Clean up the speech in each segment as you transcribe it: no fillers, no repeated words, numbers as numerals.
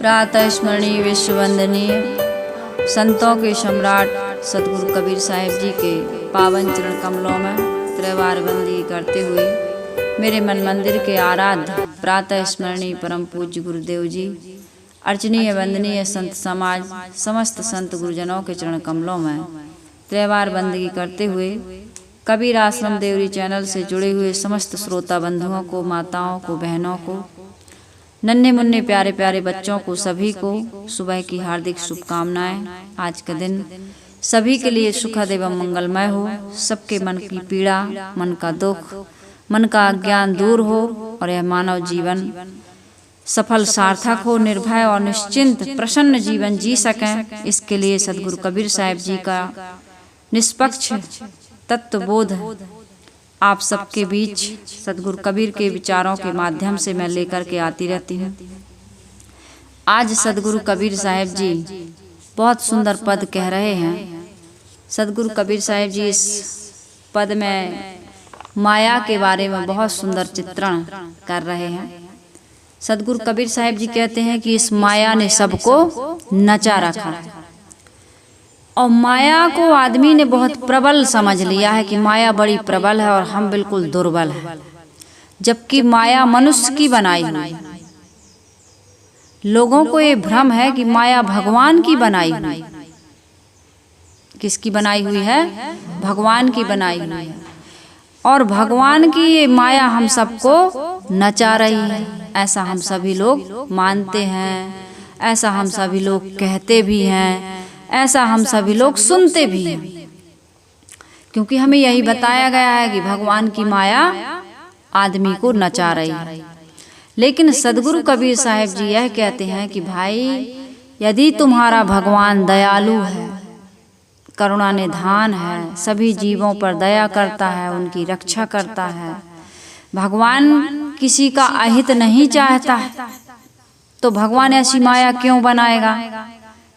प्रातः स्मरणीय विश्ववंदनीय संतों के सम्राट सदगुरु कबीर साहिब जी के पावन चरण कमलों में त्रैवार बंदी करते हुए मेरे मन मंदिर के आराध्य प्रातः स्मरणीय परम पूज्य गुरुदेव जी, अर्चनीय वंदनीय संत समाज, समस्त संत गुरुजनों के चरण कमलों में त्रैवार बंदगी करते हुए कबीर आश्रम देवरी चैनल से जुड़े हुए समस्त श्रोता बंधुओं को, माताओं को, बहनों को, नन्हे मुन्ने प्यारे प्यारे बच्चों को, सभी को सुबह की हार्दिक शुभकामनाएं। आज का दिन सभी के लिए सुखद एवं मंगलमय हो, सबके मन की पीड़ा, मन का दुख, मन का अज्ञान दूर हो और यह मानव जीवन सफल सार्थक हो, निर्भय और निश्चिंत प्रसन्न जीवन जी सकें। इसके लिए सदगुरु कबीर साहिब जी का निष्पक्ष तत्वबोध आप सबके बीच सदगुरु कबीर के विचारों के माध्यम से मैं लेकर के आती रहती हूँ। आज सदगुरु कबीर साहिब जी बहुत सुंदर पद कह रहे हैं। सदगुरु कबीर साहिब जी इस पद में माया के बारे में बहुत सुंदर चित्रण कर रहे हैं। सदगुरु कबीर साहिब जी कहते हैं कि इस माया ने सबको नचा रखा है और माया को आदमी ने बहुत प्रबल समझ लिया है कि माया बड़ी प्रबल है और हम बिल्कुल दुर्बल हैं, जबकि माया मनुष्य की बनाई हुई है। लोगों को ये भ्रम है कि माया भगवान की बनाई हुई है। किसकी बनाई हुई है? भगवान की बनाई हुई है और भगवान की ये माया हम सबको नचा रही है। ऐसा हम सभी लोग मानते हैं, ऐसा हम सभी लोग कहते भी हैं, ऐसा हम सभी लोग सुनते भी हैं, क्योंकि हमें यही बताया गया है कि भगवान की माया आदमी को नचा रही है। लेकिन सदगुरु कबीर साहिब जी यह कहते हैं कि भाई, यदि तुम्हारा भगवान दयालु है, करुणा निधान है, सभी जीवों पर दया करता है, उनकी रक्षा करता है, भगवान किसी का अहित नहीं चाहता है, तो भगवान ऐसी माया क्यों बनाएगा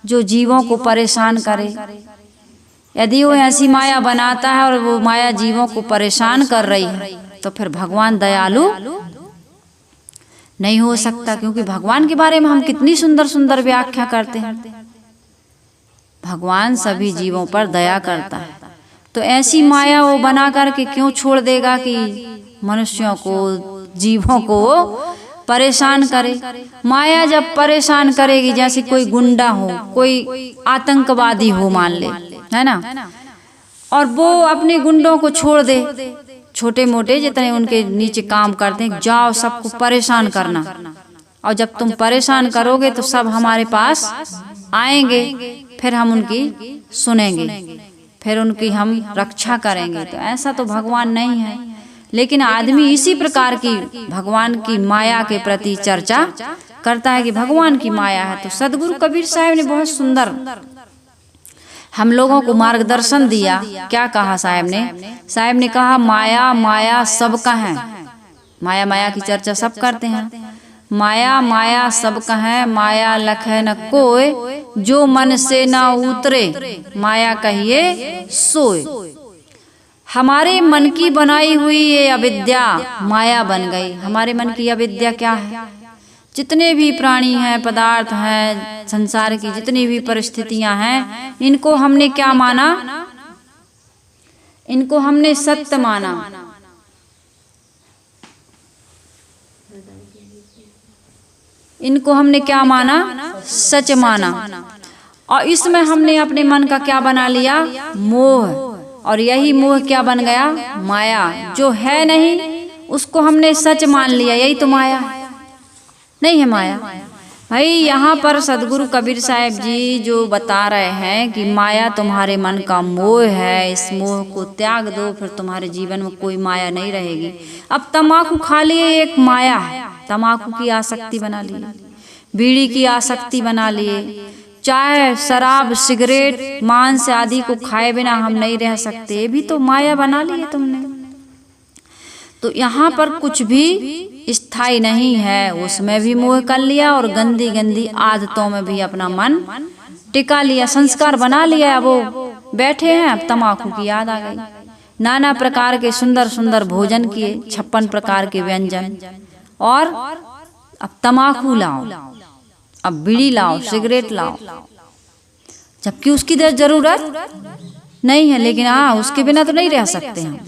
जो जीवों को परेशान करे? यदि वो ऐसी माया बनाता है और वो माया जीवों को परेशान कर रही है, तो फिर भगवान दयालु नहीं हो सकता। क्योंकि भगवान के बारे में हम कितनी सुंदर सुंदर व्याख्या करते हैं। भगवान सभी जीवों पर दया करता है, तो ऐसी माया वो बना करके क्यों छोड़ देगा कि मनुष्यों को, जीवों को परेशान करे? माया जब परेशान करेगी, जैसे कोई गुंडा हो, कोई आतंकवादी हो मान ले, है ना, और वो अपने गुंडों को छोड़ दे, छोटे मोटे जितने उनके नीचे काम करते हैं, जाओ सबको परेशान करना, और जब तुम परेशान करोगे तो सब हमारे पास आएंगे, फिर हम उनकी सुनेंगे, फिर उनकी हम रक्षा करेंगे। तो ऐसा तो भगवान नहीं है। लेकिन आदमी इसी प्रकार की भगवान की माया के प्रति चर्चा करता है कि भगवान की माया है। तो सदगुरु कबीर साहिब ने बहुत सुंदर हम लोगों को मार्गदर्शन दिया। क्या कहा साहिब ने? साहिब ने कहा, माया माया सबका है। माया माया की चर्चा सब करते हैं। माया माया सबका है, माया लखे न कोय, जो मन से ना उतरे, माया कहिए सोए। हमारे मन की बनाई हुई ये अविद्या माया बन गई। हमारे मन की अविद्या क्या है? जितने भी प्राणी हैं, पदार्थ हैं, संसार की जितनी भी परिस्थितियां हैं, इनको हमने क्या माना? इनको हमने सत्य माना। इनको हमने क्या माना? सच माना। और इसमें हमने अपने मन का क्या बना लिया? मोह। और यही मोह क्या बन गया? माया। जो है नहीं उसको हमने सच मान लिया, यही तो माया है। नहीं है माया भाई। यहाँ पर सदगुरु कबीर साहिब जी जो बता रहे हैं कि माया तुम्हारे मन का मोह है, इस मोह को त्याग दो, फिर तुम्हारे जीवन में कोई माया नहीं रहेगी। अब तम्बाकू खा लिए, एक माया है, तम्बाकू की आसक्ति बना ली, बीड़ी की आसक्ति बना लिए, चाय, शराब, सिगरेट, मांस आदि को खाए बिना हम नहीं रह सकते, ये भी तो माया बना ली है तुमने। तो यहाँ पर कुछ भी स्थायी नहीं है, उसमें भी मोह कर लिया और गंदी गंदी आदतों में भी अपना मन टिका लिया, संस्कार बना लिया। वो बैठे हैं, अब तम्बाकू की याद आ गई, नाना प्रकार के सुंदर सुंदर भोजन किए, 56 प्रकार के व्यंजन, और अब तम्बाकू लाओ, अब बीड़ी लाओ, सिगरेट लाओ, जबकि उसकी जरूरत नहीं है, लेकिन हाँ उसके बिना तो नहीं रह सकते हम।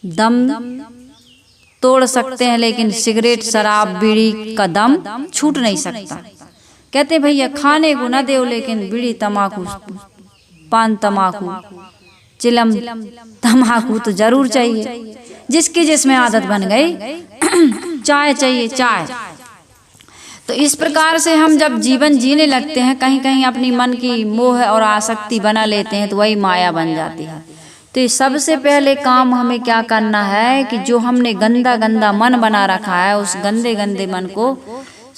दम तोड़ सकते हैं लेकिन सिगरेट, शराब, बीड़ी का दम छूट नहीं सकता। कहते भैया खाने को ना दो लेकिन बीड़ी, तम्बाकू, पान तम्बाकू, चिलम तम्बाकू तो जरूर चाहिए। जिसकी जिसमें आदत बन गई चाय चाहिए, चाय। तो इस प्रकार से हम जब जीवन जीने लगते हैं, कहीं कहीं अपनी मन की मोह और आसक्ति बना लेते हैं तो वही माया बन जाती है। तो सबसे पहले काम हमें क्या करना है कि जो हमने गंदा गंदा मन बना रखा है, उस गंदे गंदे मन को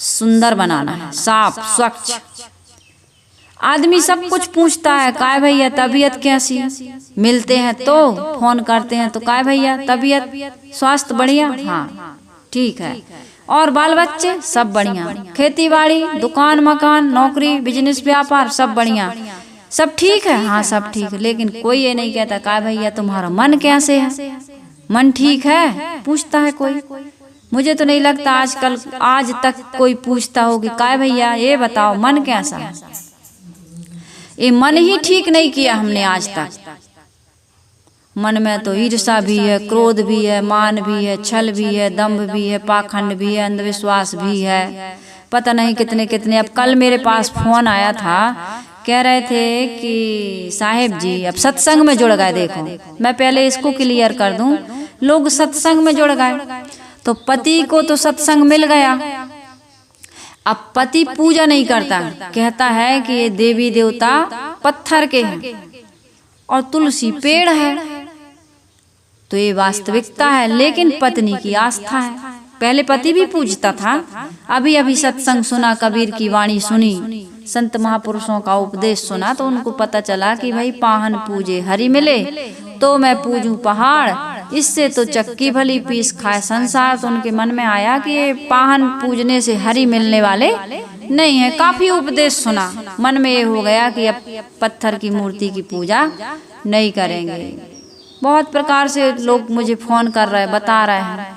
सुंदर बनाना है, साफ स्वच्छ। आदमी सब कुछ पूछता है, काय भैया तबीयत कैसी, मिलते हैं तो फोन करते हैं तो काय भैया तबीयत, स्वास्थ्य बढ़िया, हाँ ठीक है, और बाल बच्चे सब बढ़िया, खेती बाड़ी, दुकान मकान, नौकरी, बिजनेस, व्यापार सब बढ़िया, सब ठीक है, हाँ सब ठीक है। लेकिन कोई ये नहीं कहता काय भैया तुम्हारा मन कैसे है, मन ठीक है, पूछता है कोई? मुझे तो नहीं लगता आजकल आज तक कोई पूछता हो कि काय भैया ये बताओ मन कैसा है। ये मन ही ठीक नहीं किया हमने आज तक। मन में तो ईर्ष्या भी है, क्रोध भी है, मान भी है, छल भी है, दंभ भी है, पाखंड भी है, अंधविश्वास भी है, पता नहीं कितने कितने। अब कल मेरे पास फोन आया था, कह रहे थे कि साहेब जी अब सत्संग में जुड़ गए। देखो मैं पहले इसको क्लियर कर दूं, लोग सत्संग में जुड़ गए तो पति को तो सत्संग मिल गया, अब पति पूजा नहीं करता, कहता है कि ये देवी देवता पत्थर के हैं और तुलसी पेड़ है। तो ये वास्तविकता है, लेकिन पत्नी की आस्था है। पहले पति भी पूजता था, अभी अभी सत्संग सुना, कबीर की वाणी सुनी, संत महापुरुषों का उपदेश सुना, तो उनको पता चला कि भाई पाहन पूजे हरि मिले तो मैं पूजूं पहाड़, इससे तो चक्की भली पीस खाए संसार। तो उनके मन में आया कि ये पाहन पूजने से हरि मिलने वाले नहीं है। काफी उपदेश सुना, मन में ये हो गया कि अब पत्थर की मूर्ति की पूजा नहीं करेंगे। बहुत प्रकार से लोग मुझे फोन कर रहे हैं, बता रहे हैं,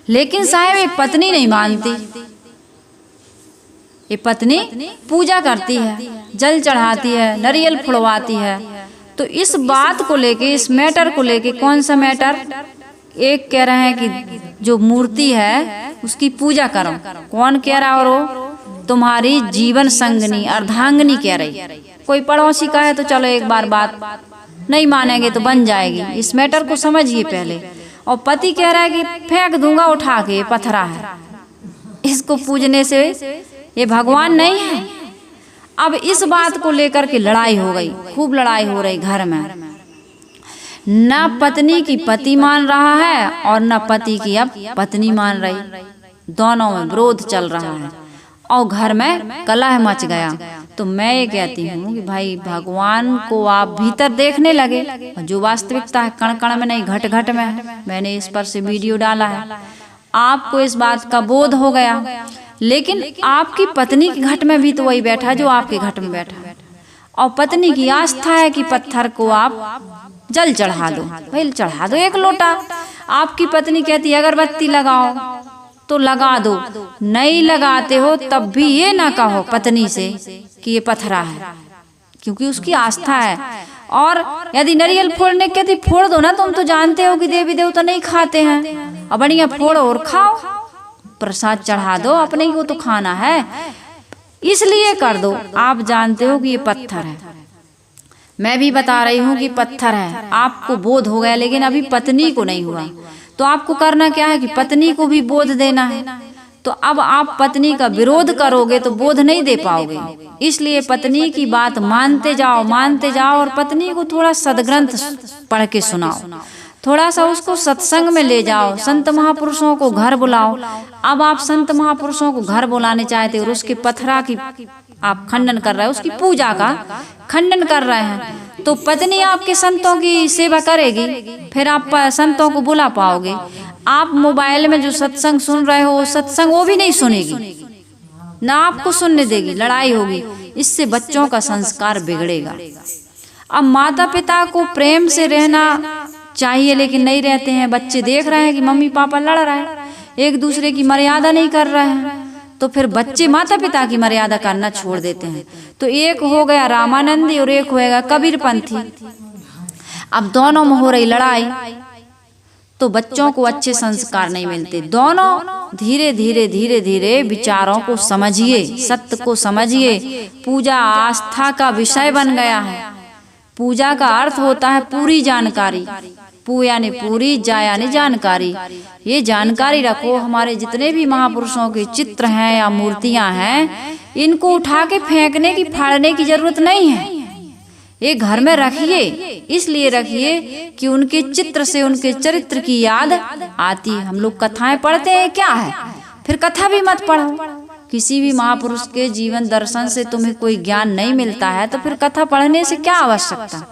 लेकिन साहब ये पत्नी नहीं मानती। ये पत्नी पूजा करती है, जल चढ़ाती है, नारियल फुड़वाती है। तो इस बात को लेके, इस मैटर को लेके, कौन सा मैटर, एक कह रहे हैं कि जो मूर्ति है उसकी पूजा करो, कौन कह रहा, और वो तुम्हारी जीवन संगनी अर्धांगनी कह रही। कोई पड़ोसी का है तो चलो एक बार बात नहीं मानेंगे तो बन जाएगी। इस मैटर को समझिए पहले। और पति कह रहा है कि फेंक दूंगा उठा के, ये पत्थरा है, इसको पूजने से ये भगवान नहीं है। अब इस बात को लेकर के लड़ाई हो गई, खूब लड़ाई हो रही घर में। ना पत्नी की पति मान रहा है और ना पति की अब पत्नी मान रही, दोनों में विरोध चल रहा है और घर में कलह मच गया। तो मैं ये कहती हूँ कि भाई भगवान को आप भीतर देखने लगे, जो वास्तविकता है कण कण में नहीं, घट घट में है। मैंने इस पर से वीडियो डाला है, आपको इस बात का बोध हो गया। लेकिन आपकी पत्नी के घट में भी तो वही बैठा जो आपके घट में बैठा, और पत्नी की आस्था है कि पत्थर को आप जल चढ़ा दो, भाई चढ़ा दो एक लोटा। आपकी पत्नी कहती है अगरबत्ती लगाओ तो लगा दो, नहीं लगाते हो तब भी ये ना कहो पत्नी से कि ये पत्थरा है, क्योंकि उसकी आस्था है। और यदि नारियल फोड़ने कहती फोड़ दो ना, तुम तो जानते हो कि देवी देवता नहीं खाते हैं, और बढ़िया फोड़ो और खाओ, प्रसाद चढ़ा दो, अपने को तो खाना है, इसलिए कर दो। आप जानते हो कि ये पत्थर है, मैं भी बता रही हूँ कि पत्थर है, आपको बोध हो गया, लेकिन अभी पत्नी को नहीं हुआ। तो आपको करना क्या है कि पत्नी को भी बोध देना है। तो अब आप पत्नी का विरोध करोगे तो बोध नहीं दे पाओगे, इसलिए पत्नी की बात मानते जाओ, मानते जाओ, और पत्नी को थोड़ा सदग्रंथ पढ़ के सुनाओ, थोड़ा सा उसको सत्संग में ले जाओ, संत महापुरुषों को घर बुलाओ। अब आप संत महापुरुषों को घर बुलाने चाहते हो और उसके पत्थरा की आप खंडन कर रहे हो, उसकी पूजा का खंडन कर रहे हैं, तो पत्नी आपके संतों की सेवा करेगी, फिर आप संतों को बुला पाओगे। आप मोबाइल में जो सत्संग सुन रहे हो सत्संग वो भी नहीं सुनेगी, ना आपको सुनने देगी, लड़ाई होगी, इससे बच्चों का संस्कार बिगड़ेगा। अब माता पिता को प्रेम से रहना चाहिए लेकिन नहीं रहते हैं, बच्चे देख रहे हैं कि मम्मी पापा लड़ रहे हैं, एक दूसरे की मर्यादा नहीं कर रहे हैं, तो फिर बच्चे माता पिता की मर्यादा करना छोड़ देते हैं। तो एक हो गया रामानंदी और एक हो गया कबीरपंथी। अब दोनों में हो रही लड़ाई, तो बच्चों को अच्छे संस्कार नहीं मिलते। दोनों धीरे धीरे धीरे धीरे विचारों को समझिए, सत्य को समझिए। पूजा आस्था का विषय बन गया है। पूजा का अर्थ होता है पूरी जानकारी। पू यानी पूरी, जा यानी जानकारी। ये जानकारी रखो। हमारे जितने भी महापुरुषों के चित्र हैं या मूर्तियां हैं, इनको उठा के फेंकने की, फाड़ने की जरूरत नहीं है। ये घर में रखिए, इसलिए रखिए कि उनके चित्र से उनके चरित्र की याद आती है। हम लोग कथाएं पढ़ते हैं, क्या है, फिर कथा भी मत पढ़ो। किसी भी महापुरुष के जीवन दर्शन से तुम्हें कोई ज्ञान नहीं मिलता है, तो फिर कथा पढ़ने से क्या आवश्यकता।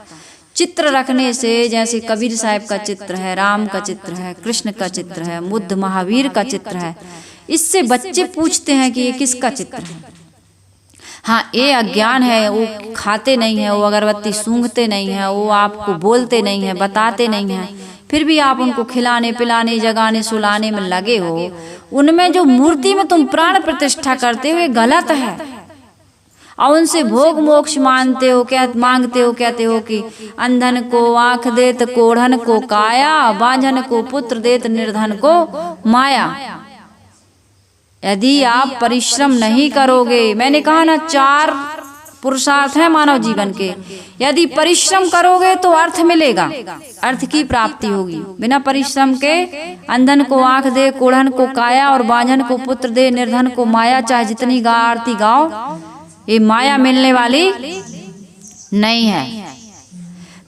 चित्र रखने से, जैसे कबीर साहब का चित्र है, राम का चित्र है, कृष्ण का चित्र है, बुद्ध महावीर का चित्र है, इससे बच्चे पूछते हैं कि ये किसका चित्र है। हाँ, ये अज्ञान है, वो खाते नहीं है, वो अगरबत्ती सूंघते नहीं है, वो आपको बोलते नहीं है, बताते नहीं है, फिर भी आप उनको खिलाने पिलाने, जगाने सुलाने में लगे हो। उनमें जो मूर्ति में तुम प्राण प्रतिष्ठा करते हो, ये गलत है। और उनसे भोग मोक्ष मांगते हो, कहते हो कि अंधन को आंख देत, कोढ़न को काया, बांझन को पुत्र देत, निर्धन को माया। यदि आप परिश्रम नहीं करोगे, मैंने कहा ना 4 पुरुषार्थ हैं मानव जीवन के, यदि परिश्रम करोगे तो अर्थ मिलेगा, अर्थ की प्राप्ति होगी। बिना परिश्रम के अंधन को आंख दे, कोढ़न को काया और बांझन को पुत्र दे, निर्धन को माया, चाहे जितनी आरती गाओ, ये माया मिलने वाली नहीं है।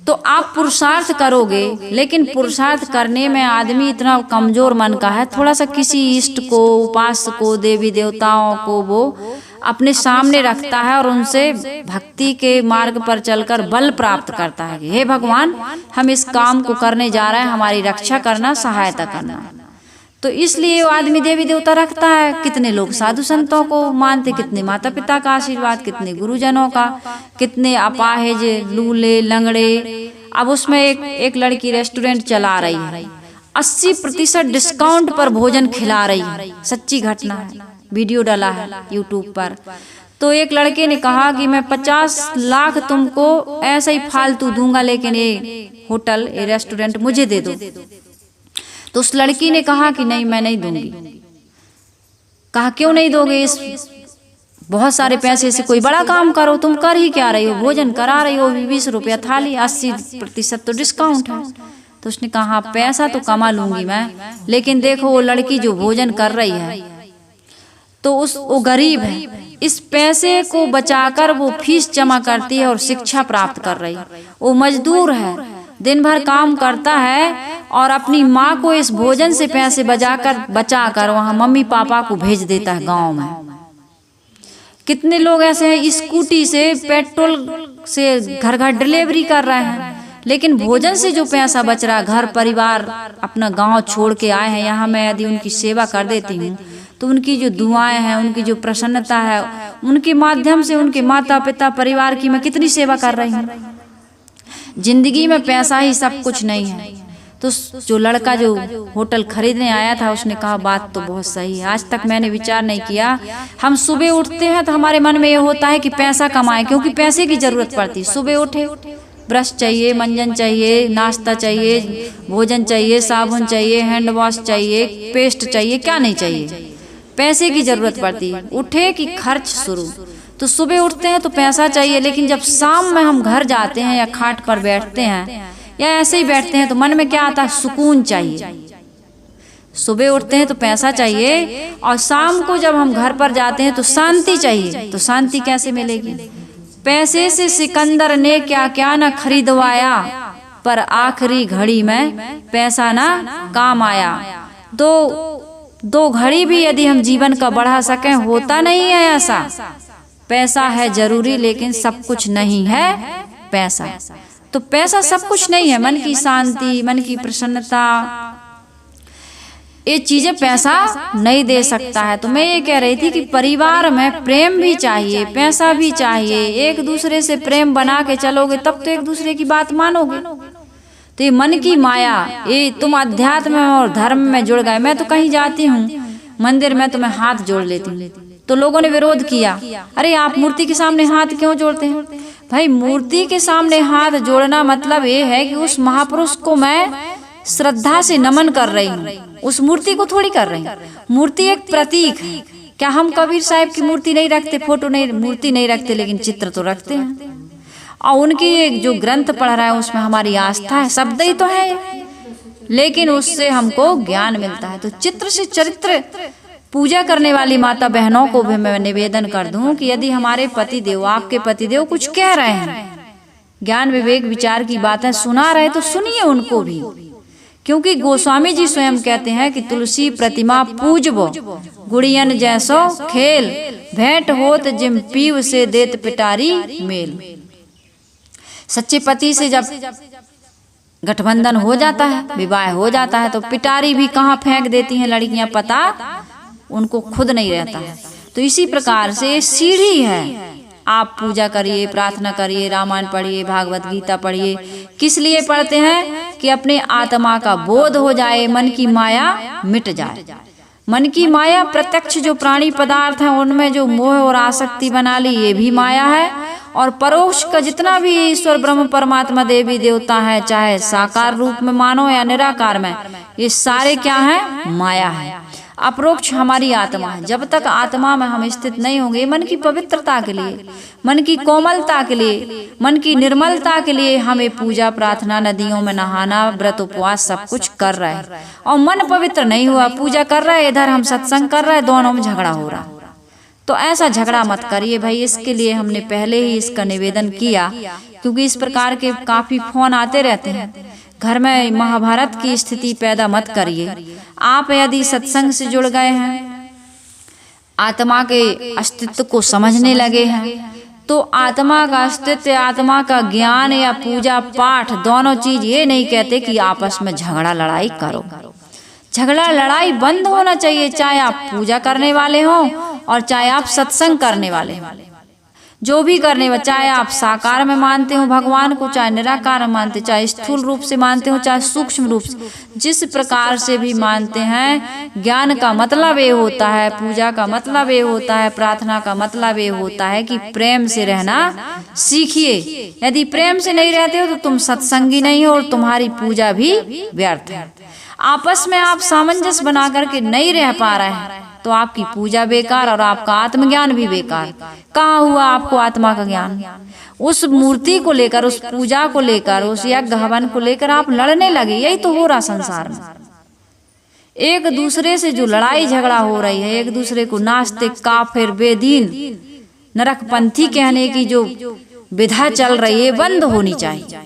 तो आप पुरुषार्थ करोगे, लेकिन पुरुषार्थ करने में आदमी इतना कमजोर मन का है, थोड़ा सा किसी इष्ट को, उपास्य को, देवी देवताओं को वो अपने सामने रखता है और उनसे भक्ति के मार्ग पर चलकर बल प्राप्त करता है कि हे भगवान, हम इस काम को करने जा रहे हैं, हमारी रक्षा करना, सहायता करना। तो इसलिए वो आदमी देवी देवता रखता है। कितने लोग साधु संतों को मानते, कितने माता पिता का आशीर्वाद, कितने गुरुजनों का, कितने अपाहिज, लूले, लंगड़े। अब उसमें एक लड़की रेस्टोरेंट चला रही है, 80% डिस्काउंट पर भोजन खिला रही है। सच्ची घटना है, वीडियो डाला है यूट्यूब पर। तो एक लड़के ने कहा कि मैं 50 लाख तुमको ऐसे ही फालतू दूंगा, लेकिन ये होटल, ये रेस्टोरेंट मुझे दे दो। तो उस लड़की ने कहा कि नहीं, मैं नहीं दूंगी। कहा क्यों नहीं दोगे, इस बहुत सारे पैसे से कोई बड़ा काम करो, तुम कर ही क्या रही हो, भोजन करा रही हो, 20 रुपया थाली, 80% तो डिस्काउंट है। तो उसने कहा पैसा तो कमा लूंगी मैं, लेकिन देखो वो लड़की जो भोजन कर रही है, तो वो गरीब है, इस पैसे को बचाकर वो फीस जमा करती है और शिक्षा प्राप्त कर रही है। वो मजदूर है, दिन भर काम करता है और अपनी माँ को इस भोजन से पैसे बचाकर वहाँ मम्मी पापा को भेज देता है गांव में। कितने लोग ऐसे हैं, स्कूटी से, पेट्रोल से घर घर डिलीवरी कर रहे हैं, लेकिन भोजन से जो पैसा बच रहा है, घर परिवार अपना गांव छोड़ के आए हैं, यहाँ मैं यदि उनकी सेवा कर देती हूँ तो उनकी जो दुआएं हैं, उनकी जो प्रसन्नता है, उनके माध्यम से उनके माता पिता परिवार की मैं कितनी सेवा कर रही हूँ। जिंदगी में पैसा ही सब कुछ नहीं है। तो जो लड़का जो होटल खरीदने आया था, उसने कहा बात तो बहुत सही है, आज तक मैंने विचार नहीं किया। हम सुबह उठते हैं तो हमारे मन में ये होता है कि पैसा कमाएं, क्योंकि पैसे की जरूरत पड़ती। सुबह उठे, ब्रश चाहिए, मंजन चाहिए, नाश्ता चाहिए, भोजन चाहिए, साबुन चाहिए, हैंड वॉश चाहिए, पेस्ट चाहिए, क्या नहीं चाहिए, पैसे की जरूरत पड़ती है। उठे कि खर्च शुरू। तो सुबह उठते हैं तो पैसा चाहिए, लेकिन जब शाम में हम घर जाते हैं या खाट पर बैठते हैं या ऐसे ही बैठते हैं तो मन में क्या आता है, सुकून चाहिए। सुबह उठते हैं तो पैसा चाहिए और शाम को जब हम घर पर जाते हैं तो शांति चाहिए। तो शांति कैसे मिलेगी? पैसे से सिकंदर ने क्या क्या न खरीदवाया, पर आखिरी घड़ी में पैसा ना काम आया। दो घड़ी भी यदि हम जीवन का बढ़ा सकें, होता नहीं है ऐसा। पैसा है जरूरी, लेकिन सब कुछ नहीं है पैसा। तो पैसा सब कुछ नहीं है। मन की शांति, मन की प्रसन्नता, ये चीजें पैसा नहीं दे सकता है। तो मैं ये कह रही थी कि परिवार में प्रेम भी चाहिए, पैसा भी चाहिए। एक दूसरे से प्रेम बना के चलोगे तब तो एक दूसरे की बात मानोगे। तो ये मन की माया, ये तुम अध्यात्म और धर्म में जुड़ गए। मैं तो कहीं जाती हूँ मंदिर में तो मैं हाथ जोड़ लेती हूँ, तो लोगों ने विरोध किया, अरे आप मूर्ति के सामने हाथ क्यों जोड़ते हैं? भाई मूर्ति के सामने हाथ जोड़ना मतलब ये है कि उस महापुरुष को मैं श्रद्धा से नमन कर रही हूँ, उस मूर्ति को थोड़ी कर रही हूँ। मूर्ति एक प्रतीक है। क्या हम कबीर साहब की मूर्ति नहीं रखते, फोटो नहीं, मूर्ति नहीं रखते, लेकिन चित्र तो रखते हैं। और उनकी एक जो ग्रंथ पढ़ रहा है उसमें हमारी आस्था है, शब्द ही तो है, लेकिन उससे हमको ज्ञान मिलता है। तो चित्र से चरित्र पूजा करने वाली माता बहनों को भी मैं निवेदन कर दूं कि यदि हमारे पतिदेव, आपके पतिदेव कुछ कह रहे हैं, ज्ञान विवेक विचार की बातें सुना रहे, तो सुनिए उनको भी, क्योंकि गोस्वामी जी स्वयं कहते हैं कि तुलसी प्रतिमा पूजबो, गुड़ियन जैसो खेल, भेंट होत जिम पीव से देत पिटारी मेल। सच्चे पति से जब गठबंधन हो जाता है, विवाह हो जाता है, तो पिटारी भी कहाँ फेंक देती हैं लड़कियां, पता उनको खुद नहीं रहता है। तो इसी प्रकार से सीढ़ी है, आप पूजा करिए, प्रार्थना करिए, रामायण पढ़िए, भागवत गीता पढ़िए। किस लिए पढ़ते हैं? कि अपने आत्मा का बोध हो जाए, मन की माया मिट जाए। मन की माया प्रत्यक्ष जो प्राणी पदार्थ हैं उनमें जो मोह और आसक्ति बना ली, ये भी माया है। और परोक्ष का जितना भी ईश्वर ब्रह्म परमात्मा देवी देवता है, चाहे साकार रूप में मानो या निराकार में, ये सारे क्या है? माया है। अपरोक्ष हमारी आत्मा है। जब तक आत्मा में हम स्थित नहीं होंगे, मन की पवित्रता के लिए, मन की कोमलता के लिए, मन की निर्मलता के लिए हमें पूजा प्रार्थना, नदियों में नहाना, व्रत उपवास सब कुछ कर रहे हैं, और मन पवित्र नहीं हुआ, पूजा कर रहा है, इधर हम सत्संग कर रहे हैं, दोनों में झगड़ा हो रहा। तो ऐसा झगड़ा मत करिए भाई। इसके लिए हमने पहले ही इसका निवेदन किया, क्योंकि इस प्रकार के काफी फोन आते रहते हैं। घर में महाभारत की स्थिति पैदा मत करिए। आप यदि सत्संग से जुड़ गए हैं, आत्मा के अस्तित्व को समझने लगे हैं, तो आत्मा का अस्तित्व, आत्मा का ज्ञान या पूजा पाठ दोनों चीज ये नहीं कहते कि आपस में झगड़ा लड़ाई करो। झगड़ा लड़ाई बंद होना चाहिए, चाहे आप पूजा करने वाले हों और चाहे आप सत्संग करने वाले हों। जो भी करने वाले, चाहे आप साकार में मानते हो भगवान को, चाहे निराकार में मानते, चाहे स्थूल रूप से मानते हो, चाहे सूक्ष्म रूप से, जिस प्रकार से भी मानते हैं, ज्ञान का मतलब ये होता है, पूजा का मतलब ये होता है, प्रार्थना का मतलब ये होता है कि प्रेम से रहना सीखिए। यदि प्रेम से नहीं रहते हो तो तुम सत्संगी नहीं हो और तुम्हारी पूजा भी व्यर्थ है। आपस में आप सामंजस्य बना करके नहीं रह पा रहे हैं तो आपकी पूजा बेकार और आपका आत्मज्ञान भी बेकार। कहाँ हुआ आपको आत्मा का ज्ञान? उस मूर्ति को लेकर, उस पूजा को लेकर, उस यज्ञ हवन को लेकर आप लड़ने लगे। यही तो हो रहा संसार में। एक दूसरे से जो लड़ाई झगड़ा हो रही है, एक दूसरे को नास्तिक, काफिर, बेदीन, नरकपंथी कहने की जो विधा चल रही है, बंद होनी चाहिए।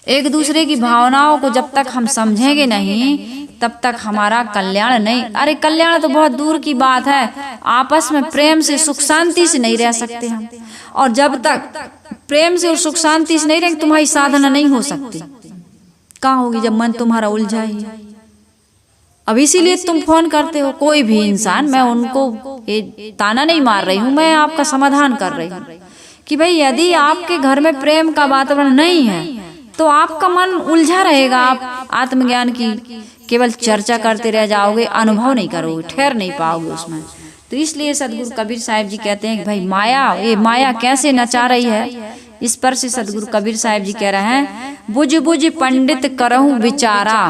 एक दूसरे की भावनाओं को जब तक हम समझेंगे नहीं, तब तक हमारा कल्याण नहीं। अरे कल्याण तो बहुत दूर की बात है, आपस में प्रेम से सुख शांति से नहीं रह सकते हम। और जब तक प्रेम से और सुख शांति से नहीं रहेंगे, तुम्हारी साधना नहीं हो सकती। कहाँ होगी जब मन तुम्हारा उलझा ही? अब इसीलिए तुम फोन करते हो। कोई भी इंसान, मैं उनको ताना नहीं मार रही हूँ, मैं आपका समाधान कर रही हूँ कि भाई यदि आपके घर में प्रेम का वातावरण नहीं है तो आपका मन उलझा रहेगा। आप आत्मज्ञान की केवल चर्चा करते रह जाओगे, अनुभव नहीं करोगे, ठहर नहीं पाओगे उसमें। तो इसलिए सदगुरु कबीर साहिब जी कहते हैं कि भाई माया, ये माया कैसे नचा रही है। इस पर से सदगुरु कबीर साहिब जी कह रहे हैं, बुझ बुझ पंडित करहूं विचारा,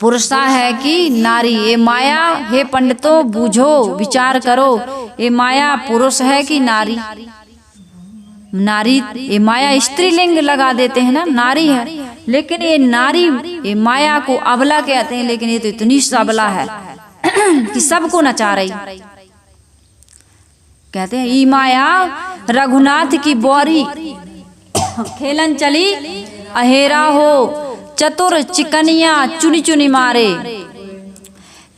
पुरुषा है कि नारी। ये माया, हे पंडितों बूझो, विचार करो, ये माया पुरुष है कि नारी? नारी, ये माया स्त्रीलिंग लगा देते हैं ना, नारी है, लेकिन ये नारी, ये माया को अबला कहते हैं, लेकिन ये तो इतनी सबला है कि सबको नचा रही। कहते हैं ई माया रघुनाथ की बौरी, खेलन चली अहेरा हो, चतुर चिकनिया चुनी चुनी मारे।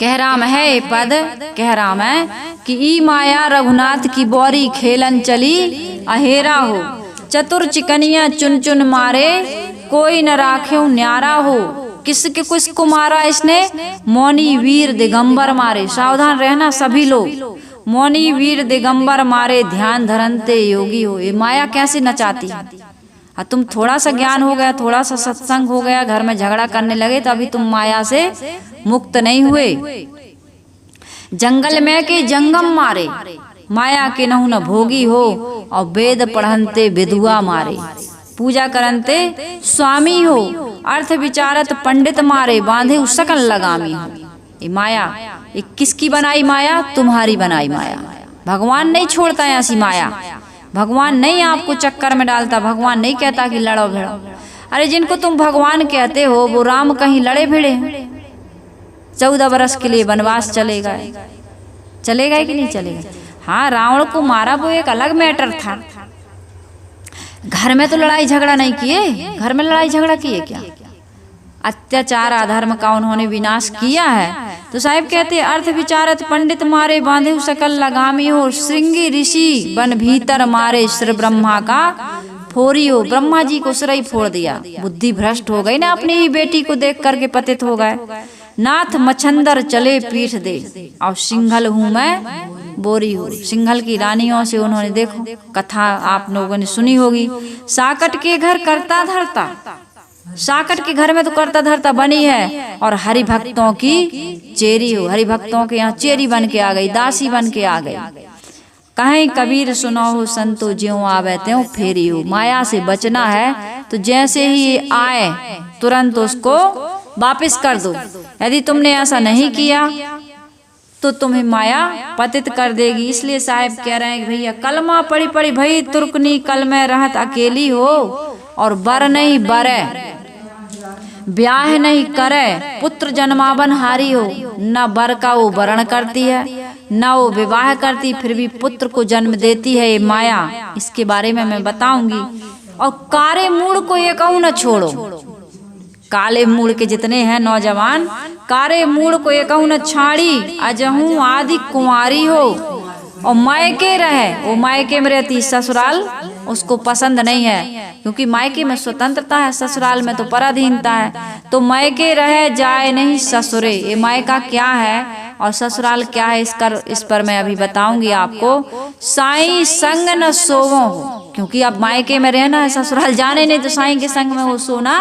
कह राम है पद, कह राम है कि ई माया रघुनाथ की बौरी, खेलन चली अहेरा हो, चतुर चिकनिया चुन चुन मारे, कोई न राख्यो न्यारा हो। किसको मारा इसने? मौनी वीर दिगंबर मारे। सावधान रहना सभी लोग, मौनी वीर दिगंबर मारे, ध्यान धरनते योगी हो। ये माया कैसे नचाती है? और तुम थोड़ा सा ज्ञान हो गया, थोड़ा सा सत्संग हो गया, घर में झगड़ा करने लगे तो अभी तुम माया से मुक्त नहीं हुए। जंगल में के जंगम मारे, माया के नहु न भोगी हो, और वेद पढ़नते विधुआ मारे, पूजा करनते स्वामी हो, अर्थ विचारत पंडित मारे, बांधे सकल लगामी हो। ये माया, ये किसकी बनाई माया? तुम्हारी बनाई माया। भगवान नहीं छोड़ता है ऐसी माया, भगवान नहीं आपको चक्कर में डालता, भगवान नहीं कहता कि लड़ो भिड़ो। अरे जिनको तुम भगवान कहते हो वो राम कहीं लड़े भिड़े? 14 बरस के लिए वनवास चले गए, चलेगा कि नहीं चलेगा? हाँ, रावण को मारा वो एक अलग मैटर था, घर में तो लड़ाई झगड़ा नहीं किए। घर में लड़ाई झगड़ा किए क्या? अत्याचार अधर्म का उन्होंने विनाश किया है। तो साहिब कहते अर्थ विचारत पंडित मारे, बांधे सकल लगामी हो, श्रृंगी ऋषि बन भीतर मारे, श्री ब्रह्मा का फोरी हो। ब्रह्मा जी को सिर ही फोड़ दिया, बुद्धि भ्रष्ट हो गई ना, अपनी ही बेटी को देख करके पतित हो गए। नाथ मछंदर चले पीठ दे, और सिंघल हूँ मैं बोरी हो। सिंघल की रानियों से उन्होंने, देखो कथा आप लोगों ने सुनी होगी, साकट के घर करता धरता, साकट के घर में तो करता धरता बनी है, और हरि भक्तों की चेरी हो। हरि भक्तों के यहाँ चेरी बन के आ गई, दासी बन के आ गई। कहीं कबीर सुनो हो संतो ज्यों आवे त्यों फेरी हो। माया से बचना है तो जैसे ही आए तुरंत उसको वापिस कर दो। यदि तुमने ऐसा नहीं किया तो तुम्हें माया पतित कर देगी। इसलिए साहिब कह रहे हैं कि भैया कलमा पढ़ी पढ़ी भई तुर्कनी कल में रहत अकेली हो, और बर नहीं बरे, ब्याह नहीं करे, पुत्र जन्मावन हारी हो। न बर का वो वरण करती है, न वो विवाह करती, फिर भी पुत्र को जन्म देती है ये माया। इसके बारे में मैं बताऊंगी। और कारे मूड को ये कहूँ न छोड़ो, काले मूड के जितने हैं नौजवान, कारे मूड को ये कहूँ न छाड़ी, अजहू आदि कुंवारी हो। और मायके रहे, वो मायके में रहती, ससुराल उसको पसंद नहीं है, क्योंकि मायके में स्वतंत्रता है, ससुराल में तो पराधीनता है। तो मायके रहे जाए नहीं ससुरे। ये मायका क्या है और ससुराल क्या है, इस पर मैं अभी बताऊंगी आपको। साईं संग न सोवो, क्योंकि अब मायके में रहना है, ससुराल जाने नहीं, तो साईं के संग में वो सोना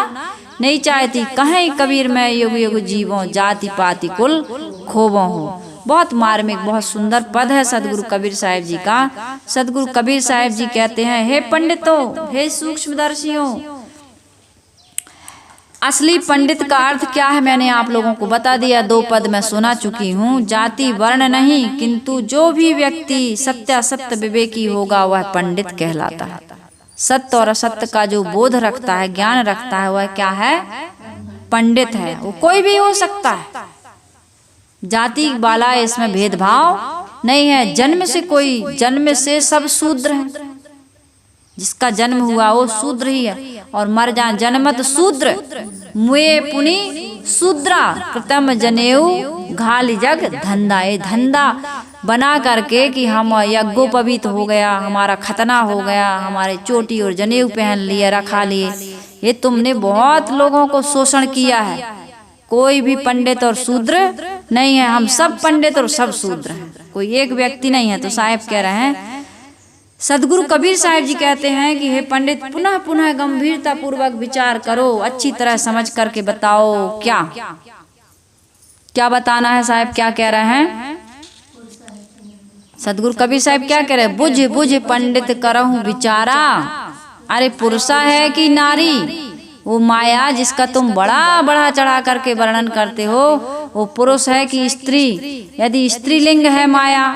नहीं चाहती। कहीं कबीर में युग युग जीवो, जाति पाति कुल खोवो हो। बहुत मार्मिक, बहुत सुंदर पद है सदगुरु कबीर साहिब जी का। सदगुरु कबीर साहिब जी कहते हैं, हे पंडितों, हे सूक्ष्मदर्शियों, असली पंडित का अर्थ क्या है मैंने आप लोगों को बता दिया। 2 पद मैं सुना चुकी हूँ। जाति वर्ण नहीं, किंतु जो भी व्यक्ति सत्यासत्य विवेकी होगा वह पंडित कहलाता है। सत्य और असत्य का जो बोध रखता है, ज्ञान रखता है, वह क्या है? पंडित है। वो कोई भी हो सकता है, जाति वाला इसमें भेदभाव नहीं है। जन्म से सब शूद्र हैं। जिसका जन्म हुआ वो शूद्र ही है, और मर जा जन्मत शूद्र, मुए पुनि शूद्रा, कृतम जनेऊ घाल जग धंधा। ये धंधा बना करके कि हम यज्ञोपवीत हो गया, हमारा खतना हो गया, हमारे चोटी और जनेऊ पहन लिए, रखा लिए, ये तुमने बहुत लोगों को शोषण किया है। कोई भी पंडित और शूद्र नहीं है, हम सब पंडित और सब शूद्र हैं, कोई एक व्यक्ति नहीं है। तो साहिब कह रहे हैं, सदगुरु कबीर साहिब जी कहते हैं कि हे पंडित, पुनः पुनः गंभीरता पूर्वक विचार करो, अच्छी तरह समझ करके बताओ क्या क्या बताना है। साहिब क्या कह रहे हैं? सदगुरु कबीर साहिब क्या कह रहे हैं? बुझ बुझ पंडित करहूं विचारा। अरे पुरुषा है कि नारी, वो माया जिसका तुम बड़ा बड़ा चढ़ा करके वर्णन करते हो, वो पुरुष है कि स्त्री? यदि स्त्रीलिंग है माया,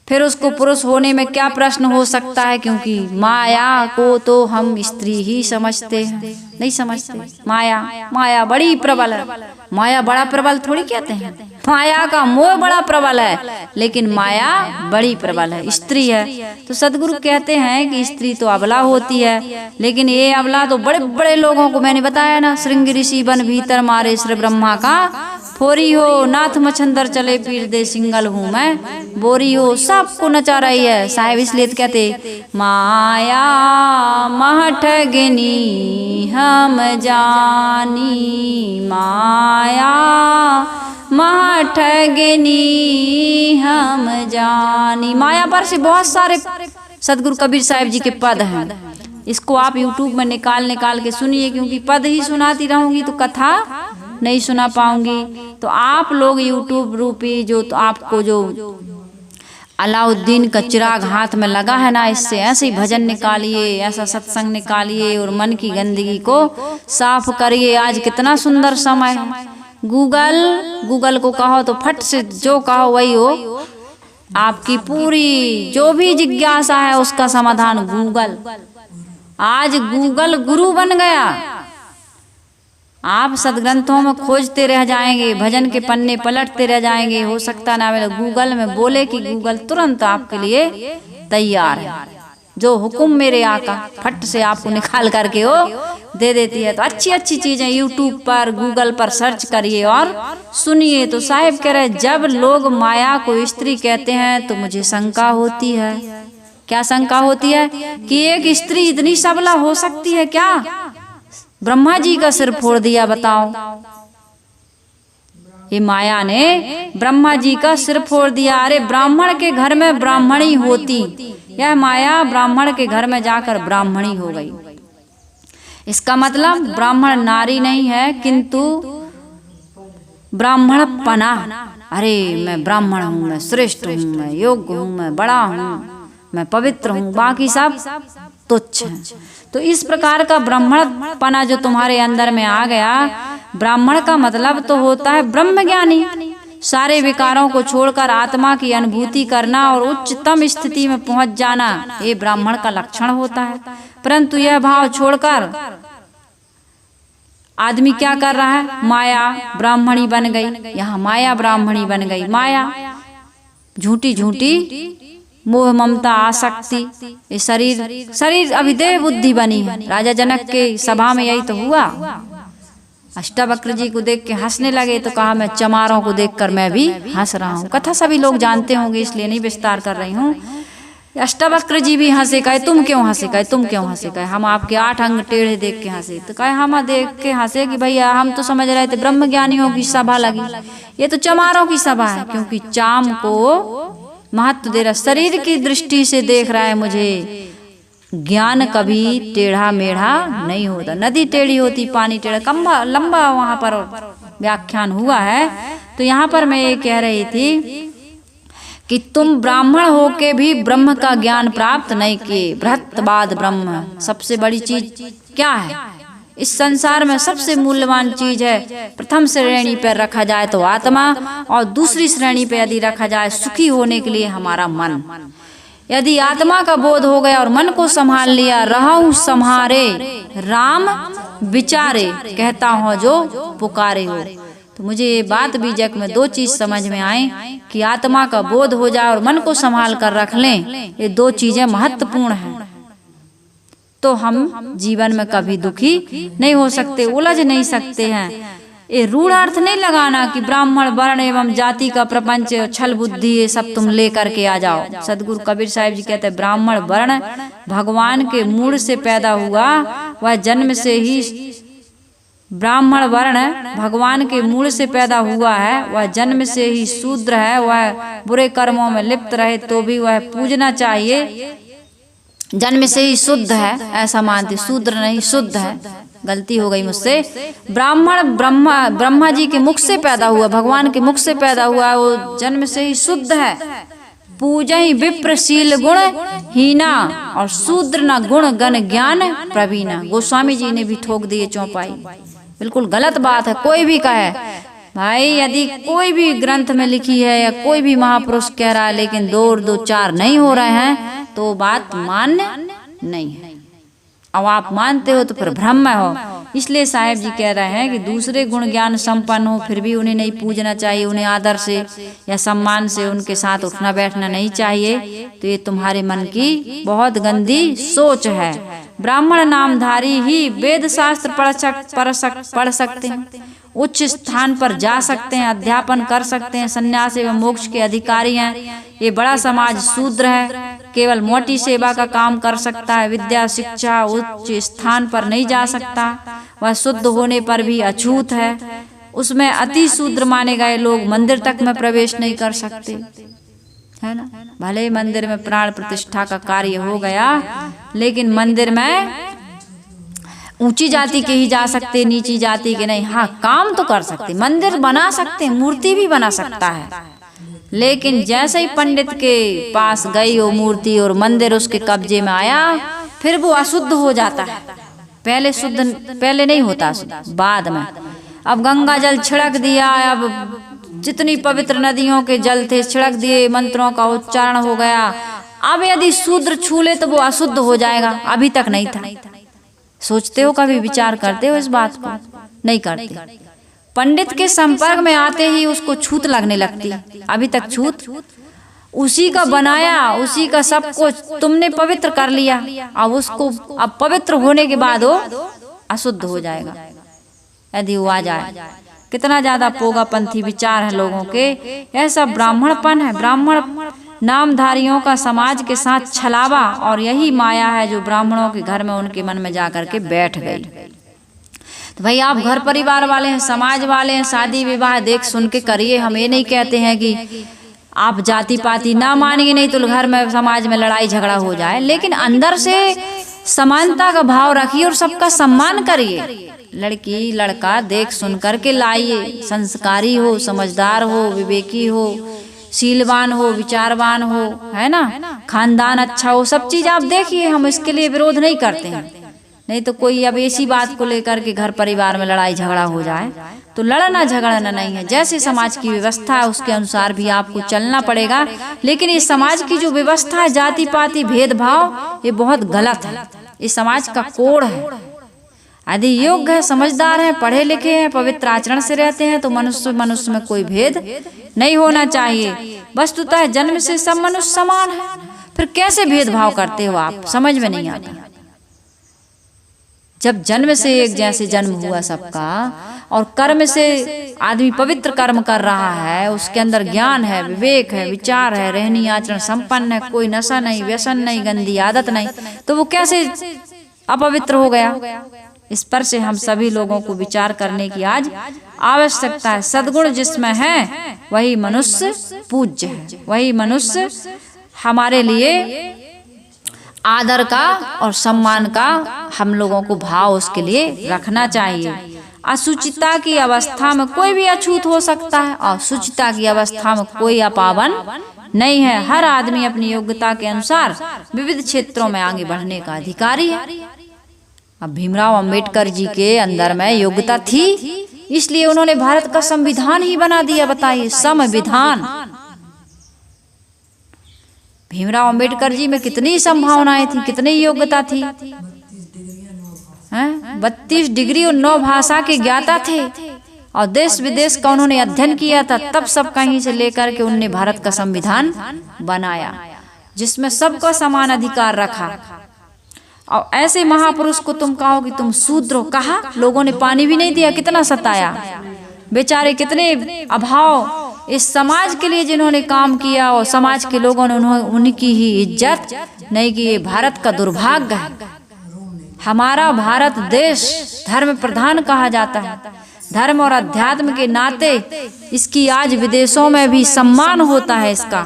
फिर उसको पुरुष होने में क्या प्रश्न हो सकता है? क्योंकि माया को तो हम स्त्री ही समझते हैं, नहीं समझते। माया बड़ी प्रबल है। माया बड़ा प्रबल थोड़ी कहते हैं, माया का मोह बड़ा प्रबल है, लेकिन माया बड़ी प्रबल है, स्त्री है। तो सदगुरु कहते हैं कि स्त्री तो अबला होती है, लेकिन ये अबला तो बड़े बड़े लोगों को, मैंने बताया ना, श्रृंगी ऋषि बन भीतर मारे, श्री ब्रह्मा का फोरी हो, नाथ मछंदर चले पीर दे, सिंगल हूँ मैं बोरी हो। सबको नचा रही है साहिब। इसलिए तो कहते माया महठगिनी हम जानी, माया महठगिनी हम जानी। माया पर से बहुत सारे सदगुरु कबीर साहिब जी के पद हैं। इसको आप YouTube में निकाल के सुनिए, क्योंकि पद ही सुनाती रहूंगी तो कथा नहीं सुना पाऊंगी। तो आप लोग YouTube रूपी जो तो आपको जो अलाउद्दीन का चिराग हाथ में लगा है ना, इससे ऐसे ही भजन निकालिए, ऐसा सत्संग निकालिए और मन की गंदगी को साफ करिए। आज कितना सुंदर समय है। गूगल को कहो तो फट से जो कहो वही हो। आपकी पूरी जो भी जिज्ञासा है उसका समाधान गूगल। आज गूगल गुरु बन गया। आप सदग्रंथों में खोजते रह जाएंगे, भजन के पन्ने पलटते रह जाएंगे, हो सकता ना वे गूगल में बोले कि गूगल तुरंत आपके लिए तैयार है। जो हुक्म मेरे आका फट से आपको निकाल करके वो दे देती है। तो अच्छी अच्छी चीजें YouTube पर गूगल पर सर्च करिए और सुनिए। तो साहिब कह रहे, जब लोग माया को स्त्री कहते हैं तो मुझे शंका होती है। क्या शंका होती है? कि एक स्त्री इतनी सबला हो सकती है क्या? ब्रह्मा जी का सिर फोड़ दिया, बताओ। ये माया ने ब्रह्मा जी का सिर फोड़ दिया। अरे ब्राह्मण के घर में ब्राह्मणी होती, यह माया ब्राह्मण के घर में जाकर ब्राह्मणी हो गई। इसका मतलब ब्राह्मण नारी नहीं है, किंतु ब्राह्मण पना। अरे मैं ब्राह्मण हूँ, मैं श्रेष्ठ हूँ, मैं योग्य हूँ, मैं बड़ा हूँ, मैं पवित्र हूँ, बाकी सब तुच्छ हैं। तो इस प्रकार का ब्राह्मण पना जो तुम्हारे अंदर में आ गया, ब्राह्मण का मतलब तो होता है ब्रह्म ज्ञानी। सारे विकारों को छोड़कर आत्मा की अनुभूति करना और उच्चतम स्थिति में पहुंच जाना, ये ब्राह्मण का लक्षण होता है। परंतु यह भाव छोड़कर आदमी क्या कर रहा है? माया ब्राह्मणी बन गई। यहाँ माया ब्राह्मणी बन गई। माया झूठी झूठी मोह ममता आसक्ति, ये शरीर अभिदेह बुद्धि बनी है। राजा जनक के सभा में यही तो हुआ। अष्टावक्र जी को देख के हंसने लगे तो कहा मैं चमारों को देखकर मैं भी हंस रहा हूँ। कथा सभी लोग जानते होंगे, इसलिए नहीं विस्तार कर रही हूँ। अष्टावक्र जी भी हंसे। कहे तुम क्यों हंसे? कहे तुम क्यों हंसे? कहे हम आपके 8 अंग टेढ़े देख के हंसे। तो कहे हम देख के हंसे कि भैया हम तो समझ रहे थे ब्रह्म ज्ञानियों की सभा लगी, ये तो चमारों की सभा है। क्योंकि चाम को महत्व दे रहा, शरीर की दृष्टि से देख रहा है मुझे। ज्ञान कभी टेढ़ा मेढ़ा नहीं होता। नदी टेढ़ी होती, पानी टेढ़ा, कम्बा लंबा वहां पर व्याख्यान हुआ है। तो यहाँ पर मैं ये कह रही थी कि तुम ब्राह्मण होके भी ब्रह्म का ज्ञान प्राप्त नहीं किए। बृहत्तवाद ब्रह्म सबसे बड़ी चीज क्या है? इस संसार में सबसे मूल्यवान चीज है। प्रथम श्रेणी पर रखा जाए तो आत्मा, और दूसरी श्रेणी पे यदि रखा जाए सुखी होने के लिए हमारा मन। यदि आत्मा का बोध हो गया और मन को संभाल लिया, रहूं संहारे राम विचारे, कहता हूँ जो पुकारे हो। तो मुझे ये बात बीजक में 2 चीज समझ में आई कि आत्मा का बोध हो जाए और मन को संभाल कर रख लें, ये 2 चीजें महत्वपूर्ण हैं। तो हम जीवन में कभी दुखी नहीं हो सकते, उलझ नहीं सकते हैं। ये रूढ़ अर्थ नहीं लगाना कि ब्राह्मण वर्ण एवं जाति का प्रपंच, छल बुद्धि, ये सब तुम लेकर के आ जाओ। सदगुरु कबीर साहिब जी कहते हैं ब्राह्मण वर्ण भगवान के मूड से पैदा हुआ, वह जन्म से ही ब्राह्मण वर्ण भगवान के मूल से पैदा हुआ है, वह जन्म से ही शूद्र है। वह बुरे कर्मों में लिप्त रहे तो भी वह पूजना चाहिए। जन्म से ही शुद्ध है ऐसा मानते, शूद्र नहीं शुद्ध है। गलती हो गई मुझसे। ब्राह्मण ब्रह्मा जी के मुख से पैदा हुआ, भगवान के मुख से पैदा हुआ, वो जन्म से ही शुद्ध है। पूजहि विप्रशील गुण हीना, और शूद्र न गुण गण ज्ञान प्रवीणा। गोस्वामी जी ने भी ठोक दिए चौपाई। बिल्कुल गलत बात है। कोई भी कहे भाई, यदि कोई भी ग्रंथ में लिखी है या कोई भी महापुरुष कह रहा है लेकिन 2 और 2 4 नहीं हो रहे हैं तो बात मान्य नहीं है। अब आप मानते हो तो फिर भ्रम हो। इसलिए साहेब जी कह रहे हैं कि दूसरे गुण ज्ञान संपन्न हो फिर भी उन्हें नहीं पूजना चाहिए, उन्हें आदर से या सम्मान से उनके साथ उठना बैठना नहीं चाहिए। तो ये तुम्हारे मन की बहुत गंदी सोच है। ब्राह्मण नामधारी ही वेद शास्त्र पढ़ सकते हैं, उच्च स्थान पर जा सकते हैं, अध्यापन कर सकते हैं, संन्यास एवं मोक्ष के अधिकारी हैं। ये बड़ा समाज शूद्र है, केवल मोटी सेवा का काम कर सकता है, विद्या शिक्षा उच्च स्थान पर नहीं जा सकता। वह शुद्ध होने पर भी अछूत है। उसमें अति शूद्र माने गए लोग मंदिर तक में प्रवेश नहीं कर सकते। है ना। भले मंदिर में प्राण प्रतिष्ठा का कार्य हो गया, लेकिन मंदिर में ऊंची जाति के ही जा सकते, नीची जाति के नहीं। हाँ, काम तो कर सकते, मंदिर बना सकते, मूर्ति भी बना सकता है, लेकिन जैसे ही पंडित के पास गई वो मूर्ति और मंदिर उसके कब्जे में आया, फिर वो अशुद्ध हो जाता है। पहले नहीं होता शुद्ध, बाद में। अब गंगा जल छिड़क दिया, अब जितनी पवित्र नदियों के जल थे छिड़क दिए, मंत्रों का उच्चारण हो गया। अब यदि शूद्र छू ले तो वो अशुद्ध हो जाएगा, अभी तक नहीं था। सोचते हो, कभी विचार करते हो इस बात को? नहीं करते। पंडित के संपर्क में आते ही उसको छूत लगने लगती, अभी तक छूत उसी का बनाया, उसी का सब कुछ तुमने पवित्र कर लिया। अब उसको, अब पवित्र होने के बाद वो अशुद्ध हो जाएगा यदि वो आ जाए। कितना ज्यादा पोगापंथी विचार है लोगों के। यह सब ब्राह्मणपन है, ब्राह्मण नामधारियों का समाज के साथ छलावा, और यही माया है जो ब्राह्मणों के घर में उनके मन में जाकर के बैठ गई। तो भाई आप घर परिवार वाले हैं, समाज वाले हैं, शादी विवाह देख सुन के करिए। हम ये नहीं कहते हैं कि आप जाति पाति ना मानिए, नहीं तो घर में समाज में लड़ाई झगड़ा हो जाए, लेकिन अंदर से समानता का भाव रखिए और सबका सम्मान करिए। लड़की लड़का देख सुन करके लाइए, संस्कारी हो, समझदार हो, विवेकी हो, शीलवान हो, विचारवान हो, है ना, खानदान अच्छा हो, सब चीज आप देखिए। हम इसके लिए विरोध नहीं करते हैं, नहीं तो कोई अब ऐसी बात को लेकर के घर परिवार में लड़ाई झगड़ा हो जाए तो लड़ना झगड़ना नहीं है। जैसे समाज की व्यवस्था है उसके अनुसार भी आपको चलना पड़ेगा, लेकिन इस समाज की जो व्यवस्था है, जाति पाति भेदभाव, ये बहुत गलत है। इस समाज का कोड है। यदि योग्य है, समझदार है, पढ़े लिखे हैं, पवित्र आचरण से रहते हैं तो मनुष्य में कोई भेद नहीं होना चाहिए। वस्तुतः जन्म से सब मनुष्य समान है, फिर कैसे भेदभाव करते हो आप? समझ में नहीं आता। जब जन्म से एक जैसे जन्म हुआ सबका, और कर्म से आदमी पवित्र कर्म कर रहा है, उसके अंदर ज्ञान है, विवेक है, विचार है, रहनी आचरण संपन्न है, कोई नशा नहीं, व्यसन नहीं, गंदी आदत नहीं, तो वो कैसे अपवित्र हो गया? इस पर से हम सभी लोगों को विचार करने की आज आवश्यकता है। सद्गुण जिसमें है वही मनुष्य पूज्य है, वही मनुष्य हमारे लिए आदर का और सम्मान का हम लोगों को भाव उसके लिए रखना चाहिए। असुचिता की अवस्था में कोई भी अछूत हो सकता है, और सुचिता की अवस्था में कोई अपावन नहीं है। हर आदमी अपनी योग्यता के अनुसार विविध क्षेत्रों में आगे बढ़ने का अधिकारी है। अब भीमराव अंबेडकर जी के अंदर में योग्यता थी, इसलिए उन्होंने भारत का संविधान ही बना दिया। बताइए, संविधान। भीमराव अंबेडकर जी में कितनी संभावनाएं थी, कितनी योग्यता थी। 32 डिग्री और 9 भाषा के ज्ञाता थे, और देश विदेश का उन्होंने अध्ययन किया था। तब सब कहीं से लेकर के उन्होंने भारत का संविधान बनाया, जिसमें सबका समान अधिकार रखा। और ऐसे महापुरुष को तुम कहो कि तुम शूद्र हो, कहा, लोगों ने पानी भी नहीं दिया, कितना सताया बेचारे, कितने अभाव। इस समाज के लिए जिन्होंने काम किया और समाज के लोगों ने उनकी ही इज्जत नहीं की, ये भारत का दुर्भाग्य है। हमारा भारत देश धर्म प्रधान कहा जाता है। धर्म और अध्यात्म के नाते इसकी आज विदेशों में भी सम्मान होता है। इसका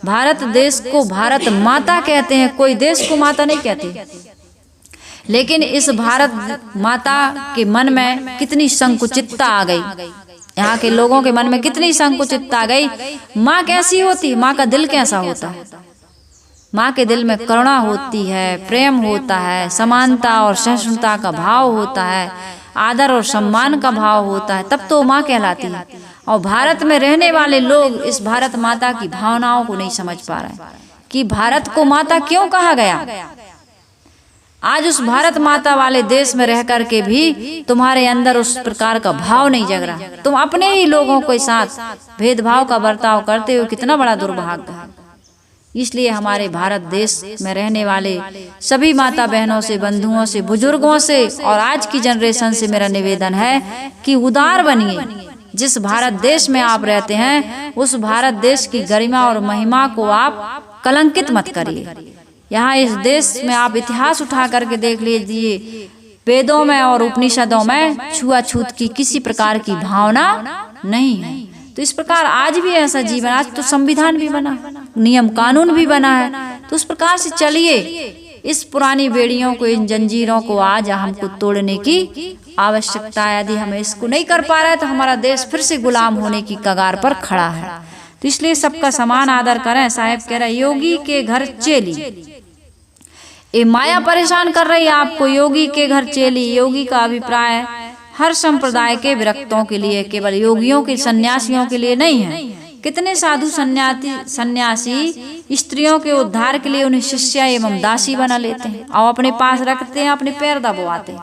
भारत देश को भारत माता कहते हैं, कोई देश को माता नहीं कहते। लेकिन इस भारत माता के मन में कितनी संकुचितता आ गई, यहाँ के लोगों के मन में कितनी संकुचितता आ गई। माँ कैसी होती, माँ का दिल कैसा होता है? माँ के दिल में करुणा होती है, प्रेम होता है, समानता और सहिष्णुता का भाव होता है, आदर और सम्मान का भाव होता है, तब तो माँ कहलाती है। और भारत में रहने वाले लोग इस भारत माता की भावनाओं को नहीं समझ पा रहे कि भारत को माता क्यों कहा गया। आज उस भारत माता वाले देश में रह करके भी तुम्हारे अंदर उस प्रकार का भाव नहीं जग रहा। तुम अपने ही लोगों के साथ भेदभाव का बर्ताव करते हो, कितना बड़ा दुर्भाग्य है। इसलिए हमारे भारत देश में रहने वाले सभी माता बहनों से, बंधुओं से, बुजुर्गों से और आज की जनरेशन से मेरा निवेदन है कि उदार बनिए। जिस भारत देश में आप रहते हैं उस भारत देश की गरिमा और महिमा को आप कलंकित मत करिए। यहाँ इस देश में आप इतिहास उठा करके देख लीजिए, वेदों में और उपनिषदों में छुआछूत की किसी प्रकार की भावना नहीं है। तो इस प्रकार आज भी ऐसा जीवन, आज तो संविधान भी बना, नियम कानून भी बना है। तो उस प्रकार से चलिए, इस पुरानी बेड़ियों को, इन जंजीरों को आज हमको तोड़ने की आवश्यकता है। यदि हम इसको नहीं कर पा रहे तो हमारा देश फिर से गुलाम होने की कगार पर खड़ा है। तो इसलिए सबका समान आदर करें। साहेब कह रहे योगी के घर चेली, ये माया परेशान कर रही है आपको। योगी के घर चेली, योगी का अभिप्राय हर संप्रदाय के विरक्तों के लिए, केवल योगियों के सन्यासियों के लिए नहीं है। कितने साधु सन्यासी स्त्रियों के उद्धार के लिए उन्हें शिष्या एवं दासी बना लेते हैं और अपने पास रखते हैं, अपने पैर दबवाते हैं,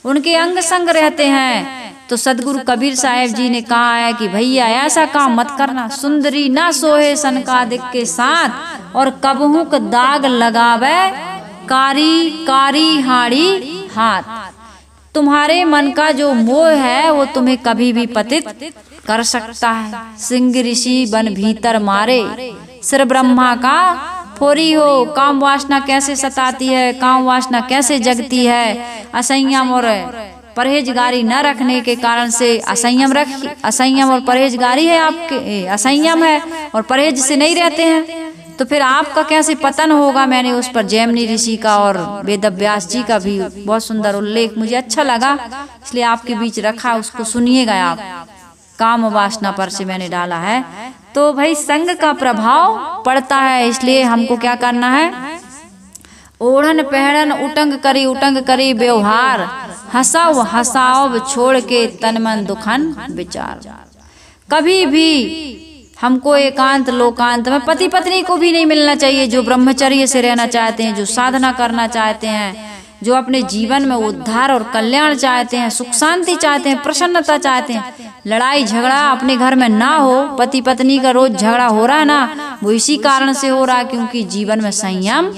उनके अंग संग रहते हैं। तो सदगुरु कबीर साहेब जी ने कहा है कि भैया ऐसा काम मत करना। सुंदरी ना सोहे सनकादिक के साथ, और कबहू का दाग लगावे कारी कारी हाड़ी हाथ। तुम्हारे मन का जो मोह है वो तुम्हें कभी भी पतित कर सकता है। सिंह ऋषि बन भीतर मारे, सिर ब्रह्मा का फोरी हो। काम वासना कैसे सताती है, काम वासना कैसे जगती है। असंयम और परहेजगारी न रखने के कारण से असंयम और परहेजगारी है आपके, असंयम है और परहेज से नहीं रहते हैं, तो फिर आपका कैसे पतन होगा। मैंने उस पर जैमिनी ऋषि का और वेदव्यास जी का भी बहुत सुंदर उल्लेख मुझे अच्छा लगा, इसलिए आपके बीच रखा, उसको सुनिएगा आप। काम वासना पर से मैंने डाला है। तो भाई संग का प्रभाव पड़ता है, इसलिए हमको क्या करना है। ओढ़न पहड़न उटंग करी व्यवहार, हंसाओ हंसाओ छोड़ के तन मन दुखन विचार। कभी भी हमको एकांत लोकांत में पति पत्नी को भी नहीं मिलना चाहिए। जो ब्रह्मचर्य से रहना चाहते हैं, जो साधना करना चाहते हैं, जो अपने जीवन में उद्धार और कल्याण चाहते हैं, सुख शांति चाहते हैं, प्रसन्नता चाहते हैं, लड़ाई झगड़ा अपने घर में ना हो। पति पत्नी का रोज झगड़ा हो रहा है ना, वो इसी कारण से हो रहा है क्योंकि जीवन में संयम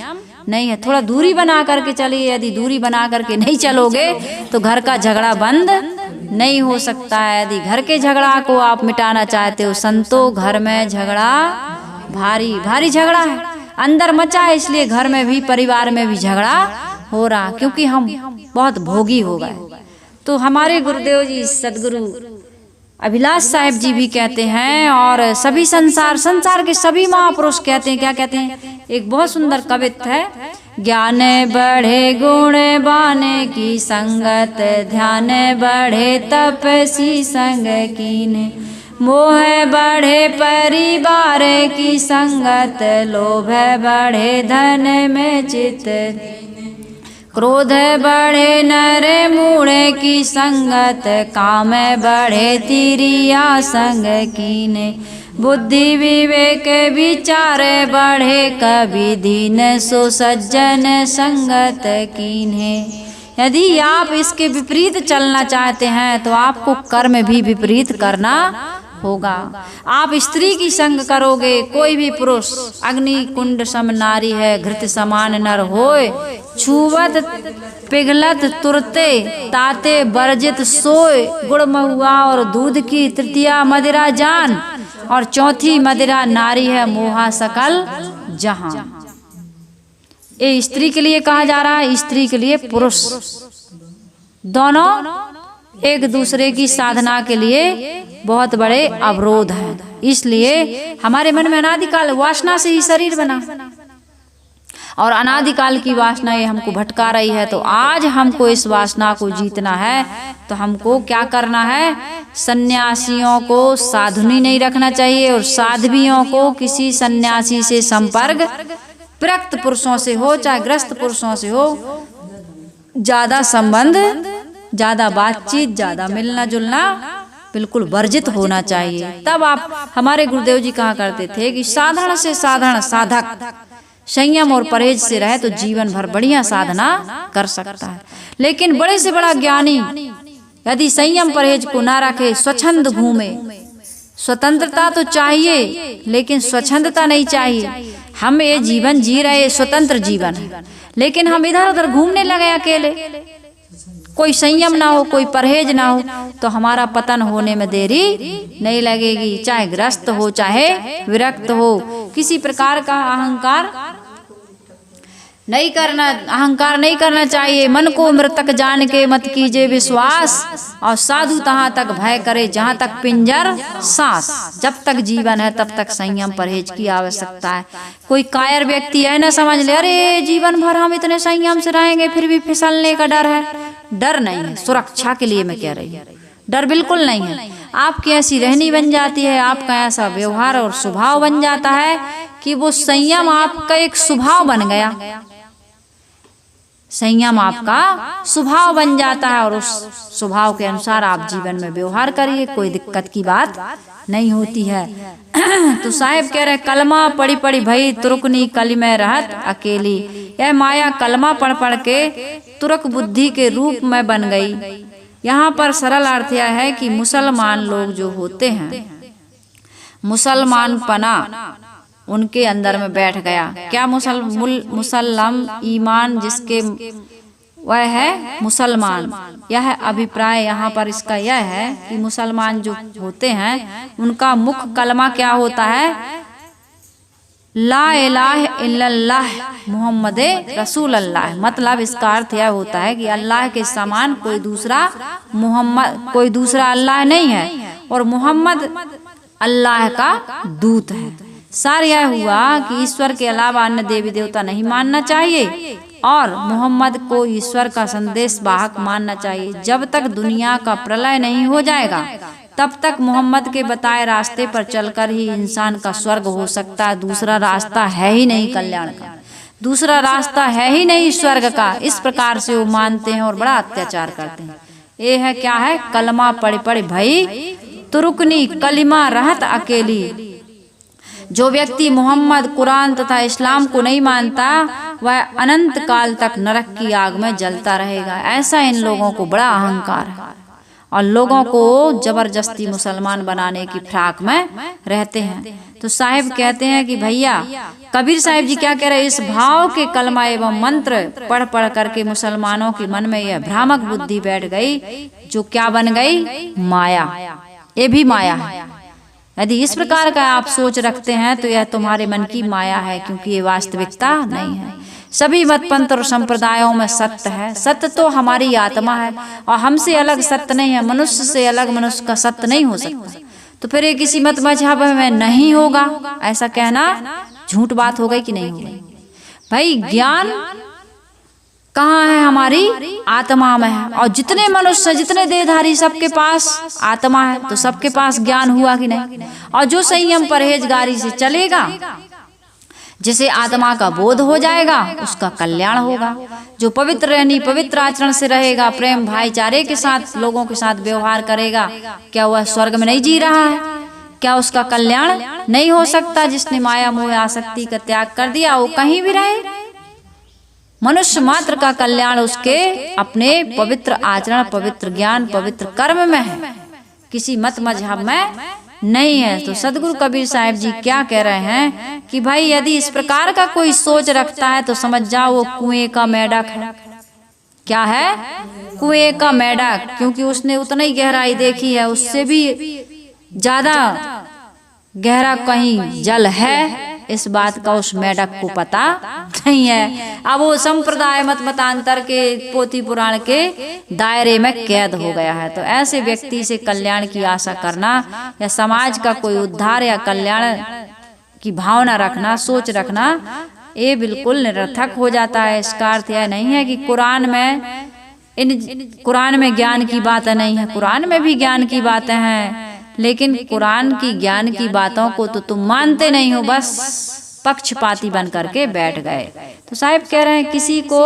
नहीं है। थोड़ा दूरी बना करके चलिए। यदि दूरी बना करके नहीं चलोगे तो घर का झगड़ा बंद नहीं हो सकता है। यदि घर के झगड़ा को आप मिटाना चाहते हो, संतो घर में झगड़ा भारी भारी झगड़ा है, अंदर मचा है, इसलिए घर में भी परिवार में भी झगड़ा हो रहा, क्योंकि हम बहुत भोगी हो गए। तो हमारे गुरुदेव जी सदगुरु अभिलाष साहेब जी भी कहते हैं, और सभी संसार के सभी महापुरुष कहते हैं। क्या कहते हैं, एक बहुत सुंदर कवित्व है। ज्ञान बढ़े गुण बाने की संगत, ध्यान बढ़े तपसी संग कीने, मोह बढ़े परिवार की संगत, लोभ बढ़े धन में चित, क्रोध बढ़े नर मूढ़े की संगत, काम बढ़े तिरिया संग कीने, बुद्धि विवेक विचार बढ़े कभी दीन, सो सज्जन संगत कीन्हे। यदि आप इसके विपरीत चलना चाहते हैं तो आपको कर्म भी विपरीत करना होगा। आप स्त्री की संग करोगे, कोई भी पुरुष अग्नि कुंड सम नारी है, घृत समान नर होए, छुवत पिघलत तुरते ताते वर्जित सोए, गुड़ महुआ और दूध की तृतीया मदिरा जान, और चौथी मदिरा नारी है मोहा सकल जहां। ये स्त्री के लिए कहा जा रहा है, स्त्री के लिए पुरुष, दोनों एक दूसरे की साधना के लिए बहुत बड़े अवरोध हैं। इसलिए हमारे मन में अनादिकाल वासना से ही शरीर बना, और अनादिकाल की वासना ये हमको भटका रही है। तो आज हमको इस वासना को जीतना है, तो हमको क्या करना है। सन्यासियों को साधुनी नहीं रखना चाहिए, और साध्वियों को किसी सन्यासी से संपर्क विरक्त पुरुषों से हो चाहे ग्रस्त पुरुषों से हो, ज्यादा संबंध, ज्यादा बातचीत, ज्यादा मिलना जुलना बिल्कुल वर्जित होना चाहिए। तब आप, हमारे गुरुदेव जी कहा करते थे कि साधारण से साधारण साधक संयम और परहेज से रहे तो जीवन भर बढ़िया साधना कर सकता है। लेकिन बड़े से बड़ा ज्ञानी यदि संयम परहेज को ना रखे, स्वच्छंद घूमे, स्वतंत्रता तो चाहिए लेकिन स्वच्छंदता नहीं चाहिए। हम ये जीवन जी रहे स्वतंत्र जीवन है, लेकिन हम इधर उधर घूमने लगे अकेले, कोई संयम ना हो, कोई परहेज ना हो, तो हमारा पतन होने में देरी नहीं लगेगी। चाहे ग्रस्त हो चाहे विरक्त हो, किसी प्रकार का अहंकार नहीं करना, अहंकार नहीं करना चाहिए। मन को मृतक जान के मत कीजिए विश्वास, और साधु तहाँ तक भय करे जहाँ तक पिंजर सांस। जब तक जीवन है तब तक संयम परहेज की आवश्यकता है। कोई कायर व्यक्ति है ना समझ ले अरे जीवन भर हम इतने संयम से रहेंगे फिर भी फिसलने का डर है। डर नहीं है, सुरक्षा के लिए मैं कह रही हूँ, डर बिल्कुल नहीं है। आपकी ऐसी रहनी बन जाती है, आपका ऐसा व्यवहार और स्वभाव बन जाता है कि वो संयम आपका एक स्वभाव बन गया। संयम आपका स्वभाव बन जाता है और उस स्वभाव के अनुसार आप जीवन में व्यवहार करिए, कोई दिक्कत की बात नहीं होती है। तो साहिब कह रहे कलमा पढ़ी पढ़ी भई तुरुकनी कली में रहत अकेली। यह माया कलमा पढ़ पढ़ के तुरक बुद्धि के रूप में बन गई। यहाँ पर सरल अर्थ यह है कि मुसलमान लोग जो होते हैं, मुसलमान पना उनके अंदर में बैठ गया। क्या मुसल्लम ईमान जिसके वह है मुसलमान। यह अभिप्राय यहाँ पर इसका यह है कि मुसलमान जो होते हैं उनका मुख्य कलमा क्या होता है, ला इलाहा इल्लल्लाह मुहम्मद रसूल अल्लाह। मतलब इसका अर्थ यह होता है कि अल्लाह के समान कोई दूसरा अल्लाह नहीं है और मोहम्मद अल्लाह का दूत है। सार यह हुआ कि ईश्वर के अलावा अन्य देवी देवता नहीं मानना चाहिए और मोहम्मद को ईश्वर का संदेश वाहक मानना चाहिए। जब तक दुनिया का प्रलय नहीं हो जाएगा तब तक मोहम्मद के बताए रास्ते पर चलकर ही इंसान का स्वर्ग हो सकता है। दूसरा रास्ता है ही नहीं कल्याण का, दूसरा रास्ता है ही नहीं स्वर्ग का। इस प्रकार से वो मानते हैं और बड़ा अत्याचार करते हैं। ये है क्या है, कलमा पढ़ी पढ़ी भई तुरुकनी कलिमा रहत अकेली। जो व्यक्ति मोहम्मद, कुरान तथा इस्लाम को नहीं मानता वह अनंत काल तक नरक की आग में जलता रहेगा। ऐसा इन लोगों को बड़ा अहंकार है और लोगों को जबरदस्ती मुसलमान बनाने की फिराक में रहते हैं। तो साहिब कहते हैं कि भैया कबीर साहिब जी क्या कह रहे हैं, इस भाव के कलमा एवं मंत्र पढ़ पढ़ करके मुसलमानों के मन में यह भ्रामक बुद्धि बैठ गई जो क्या बन गई, माया। ये भी माया है। यदि इस प्रकार का आप सोच रखते हैं तो यह तुम्हारे मन की माया है, क्योंकि ये वास्तविकता नहीं है। सभी मत पंथ और संप्रदायों में सत्य है। सत्य तो हमारी आत्मा है और हमसे अलग सत्य नहीं है। मनुष्य से अलग मनुष्य का सत्य नहीं हो सकता। तो फिर ये किसी मत मजहब में नहीं होगा, ऐसा कहना झूठ बात हो गई कि नहीं हो गई। भाई ज्ञान कहाँ है, हमारी आत्मा में है। और जितने मनुष्य, जितने देहधारी, सबके पास आत्मा है, तो सबके पास ज्ञान हुआ कि नहीं। और जो संयम परहेजगारी से चलेगा, जिसे आत्मा का बोध हो जाएगा, उसका कल्याण होगा। जो पवित्र रहनी, पवित्र आचरण से रहेगा, प्रेम भाईचारे के साथ लोगों के साथ व्यवहार करेगा, क्या वह स्वर्ग में नहीं जी रहा है? क्या उसका कल्याण नहीं हो सकता? जिसने माया मोह आसक्ति का त्याग कर दिया वो कहीं भी रहे, मनुष्य मात्र का कल्याण उसके अपने पवित्र आचरण, पवित्र ज्ञान, पवित्र कर्म में है, किसी मत मजहब में नहीं है। तो सदगुरु कबीर साहिब जी क्या कह रहे हैं कि भाई यदि इस प्रकार का कोई सोच रखता है तो समझ जाओ वो कुएं का मेढक है। क्या है? कुएं का मेढक, क्योंकि उसने उतना ही गहराई देखी है, उससे भी ज्यादा गहरा कहीं जल है, इस बात का उस मेढक को पता नहीं है। अब वो संप्रदाय मत मतांतर के, पोथी पुराण के दायरे में कैद हो गया है। तो ऐसे व्यक्ति से कल्याण की आशा करना या समाज का कोई उद्धार या कल्याण की भावना रखना, सोच रखना, ये बिल्कुल निरर्थक हो जाता है। इसका अर्थ यह नहीं है कि कुरान में ज्ञान की बातें नहीं है, कुरान में भी ज्ञान की बातें हैं, लेकिन कुरान की ज्ञान की बातों को तो तुम मानते नहीं हो, बस पक्षपाती बन करके बैठ गए। तो साहिब कह रहे हैं किसी को,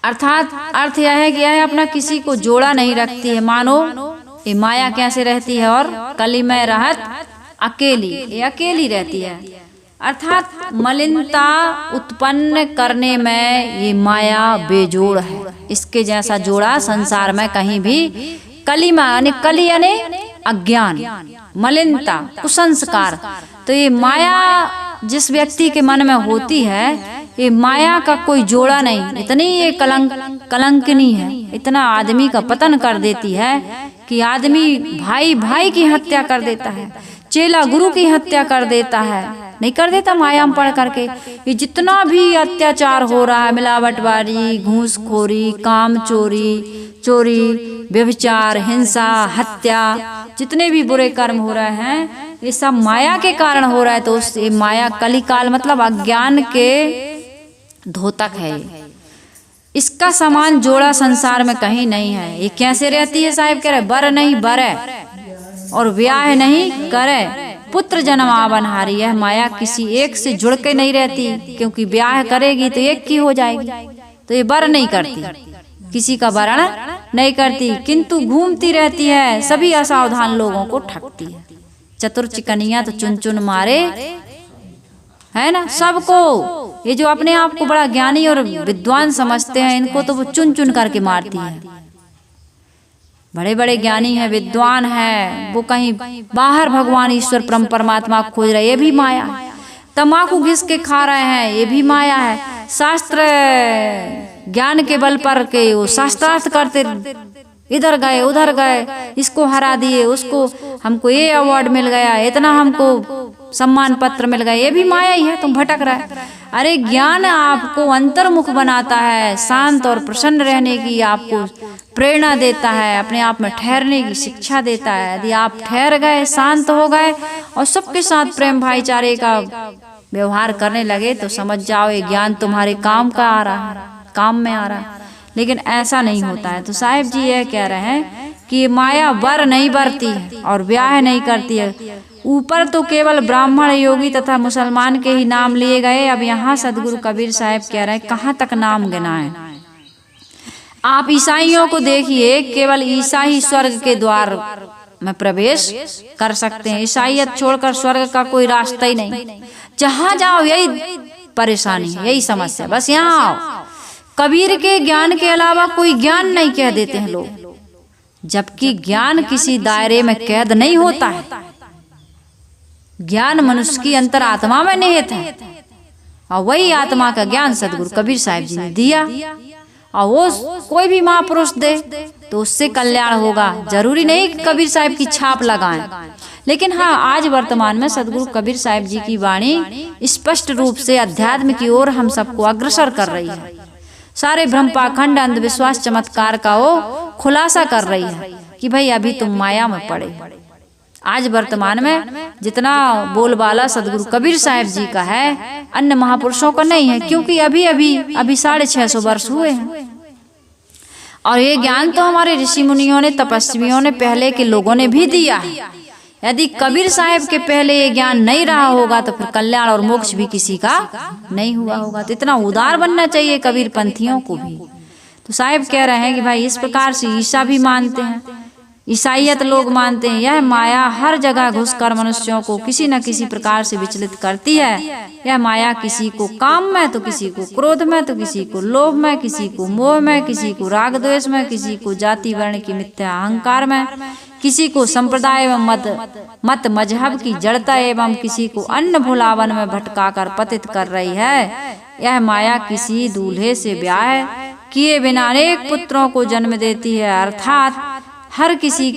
अर्थात अर्थ यह है कि यह अपना किसी को जोड़ा नहीं रखती है। मानो ये माया कैसे रहती है, और कली में रहत अकेली, ये अकेली रहती है। अर्थात मलिनता उत्पन्न करने में ये माया बेजोड़ है। इसके जैसा जोड़ा संसार में कहीं भी, कलिमा यानी कली यानी अज्ञान, मलिनता, कुसंस्कार। तो ये माया जिस व्यक्ति के मन में होती है, ये माया का कोई जोड़ा नहीं। इतनी ये कलंकनी है, इतना आदमी का पतन कर देती है कि आदमी भाई भाई की हत्या कर देता है, चेला गुरु की हत्या कर देता है, नहीं कर देता माया में पढ़ करके। ये जितना भी अत्याचार हो रहा है, मिलावटबाजी, घूसखोरी, काम चोरी, व्यभिचार, हिंसा, हत्या, जितने भी बुरे कर्म हो रहे हैं ये सब माया के कारण हो रहा है। तो उस माया कलिकाल मतलब अज्ञान के धोतक है। इसका समान जोड़ा संसार में कहीं नहीं है। ये कैसे रहती है? साहिब कह रहे बर नहीं बरे और ब्याह नहीं करे, पुत्र जन्म आवनहारी। है माया किसी एक से जुड़ के नहीं रहती, क्योंकि ब्याह करेगी तो एक की हो जाएगी। तो ये बर नहीं करती, किसी का वरण नहीं करती, किंतु घूमती रहती है, सभी असावधान लोगों को ठगती है। चतुर चिकनिया तो चुन चुन मारे, है ना, सबको। ये जो अपने आप को बड़ा ज्ञानी और विद्वान समझते हैं, इनको तो वो चुन चुन करके मारती है। बड़े बड़े ज्ञानी हैं, विद्वान हैं, वो कहीं बाहर भगवान ईश्वर परमात्मा को खोज रहे, ये भी माया है। तम्बाकू घिस के खा रहे हैं, ये भी माया है। शास्त्र ज्ञान के बल पर के वो शास्त्रार्थ करते, इधर गए उधर गए, इसको हरा दिए, उसको हमको ये अवार्ड मिल गया, इतना हमको सम्मान पत्र मिल गया, ये भी माया ही है। तुम भटक रहा है। अरे ज्ञान आपको अंतर्मुख बनाता है, शांत और प्रसन्न रहने की आपको प्रेरणा देता है, अपने आप में ठहरने की शिक्षा देता है। यदि आप ठहर गए, शांत हो गए और सबके साथ प्रेम भाईचारे का व्यवहार करने लगे, तो समझ जाओ ये ज्ञान तुम्हारे काम का आ रहा है, काम में आ रहा है। लेकिन ऐसा नहीं होता है। तो साहिब जी यह कह रहे हैं कि माया वर नहीं बरती है और ब्याह नहीं करती है। ऊपर तो केवल ब्राह्मण, योगी तथा मुसलमान के ही नाम लिए गए। अब यहाँ सदगुरु कबीर साहब कह रहे हैं कहाँ तक नाम गिनाएं। आप ईसाइयों को देखिए, केवल ईसा ही स्वर्ग के द्वार में प्रवेश कर सकते हैं। ईसाइयत छोड़कर स्वर्ग का कोई रास्ता ही नहीं। जहाँ जाओ यही परेशानी है, यही समस्या, बस यहाँ आओ। कबीर के ज्ञान के अलावा कोई ज्ञान नहीं कह देते हैं लोग, जबकि ज्ञान किसी दायरे में कैद नहीं होता है। ज्ञान मनुष्य की अंतरात्मा में निहित है और वही आत्मा का ज्ञान सदगुरु कबीर साहब जी ने दिया। और वो कोई भी महापुरुष दे तो उससे कल्याण होगा। जरूरी नहीं कि कबीर साहब की छाप लगाएं, लेकिन हाँ, आज वर्तमान में सदगुरु कबीर साहब जी की वाणी स्पष्ट रूप से अध्यात्म की ओर हम सबको अग्रसर कर रही है। सारे भ्रम पाखंड, अंधविश्वास, चमत्कार का वो खुलासा कर रही है कि भाई अभी तुम माया में पड़े। आज वर्तमान में जितना बोलबाला सदगुरु कबीर साहब जी का है, अन्य महापुरुषों का नहीं है, क्योंकि अभी 650 वर्ष हुए हैं। और ये ज्ञान तो हमारे ऋषि मुनियों ने, तपस्वियों ने, पहले के लोगों ने भी दिया है। यदि कबीर साहब के पहले ये ज्ञान नहीं रहा होगा तो फिर कल्याण और मोक्ष भी किसी का नहीं हुआ होगा। तो इतना उदार बनना चाहिए कबीर पंथियों को भी। तो साहब कह रहे हैं कि भाई इस प्रकार से ईसा भी मानते हैं, ईसाइयत लोग मानते हैं, यह माया हर जगह घुसकर मनुष्यों को किसी न किसी प्रकार से विचलित करती है। यह माया किसी को काम में, तो किसी को क्रोध में, तो किसी को लोभ में, किसी को मोह में, किसी को राग द्वेष में, किसी को जाति वर्ण की मिथ्या अहंकार में, किसी को संप्रदाय एवं मत मजहब की जड़ता एवं किसी को अन्न भुलावन में भटकाकर पतित कर रही है। यह माया किसी दूल्हे से ब्याह किए बिना अनेक पुत्रों को जन्म देती है, अर्थात हर किसी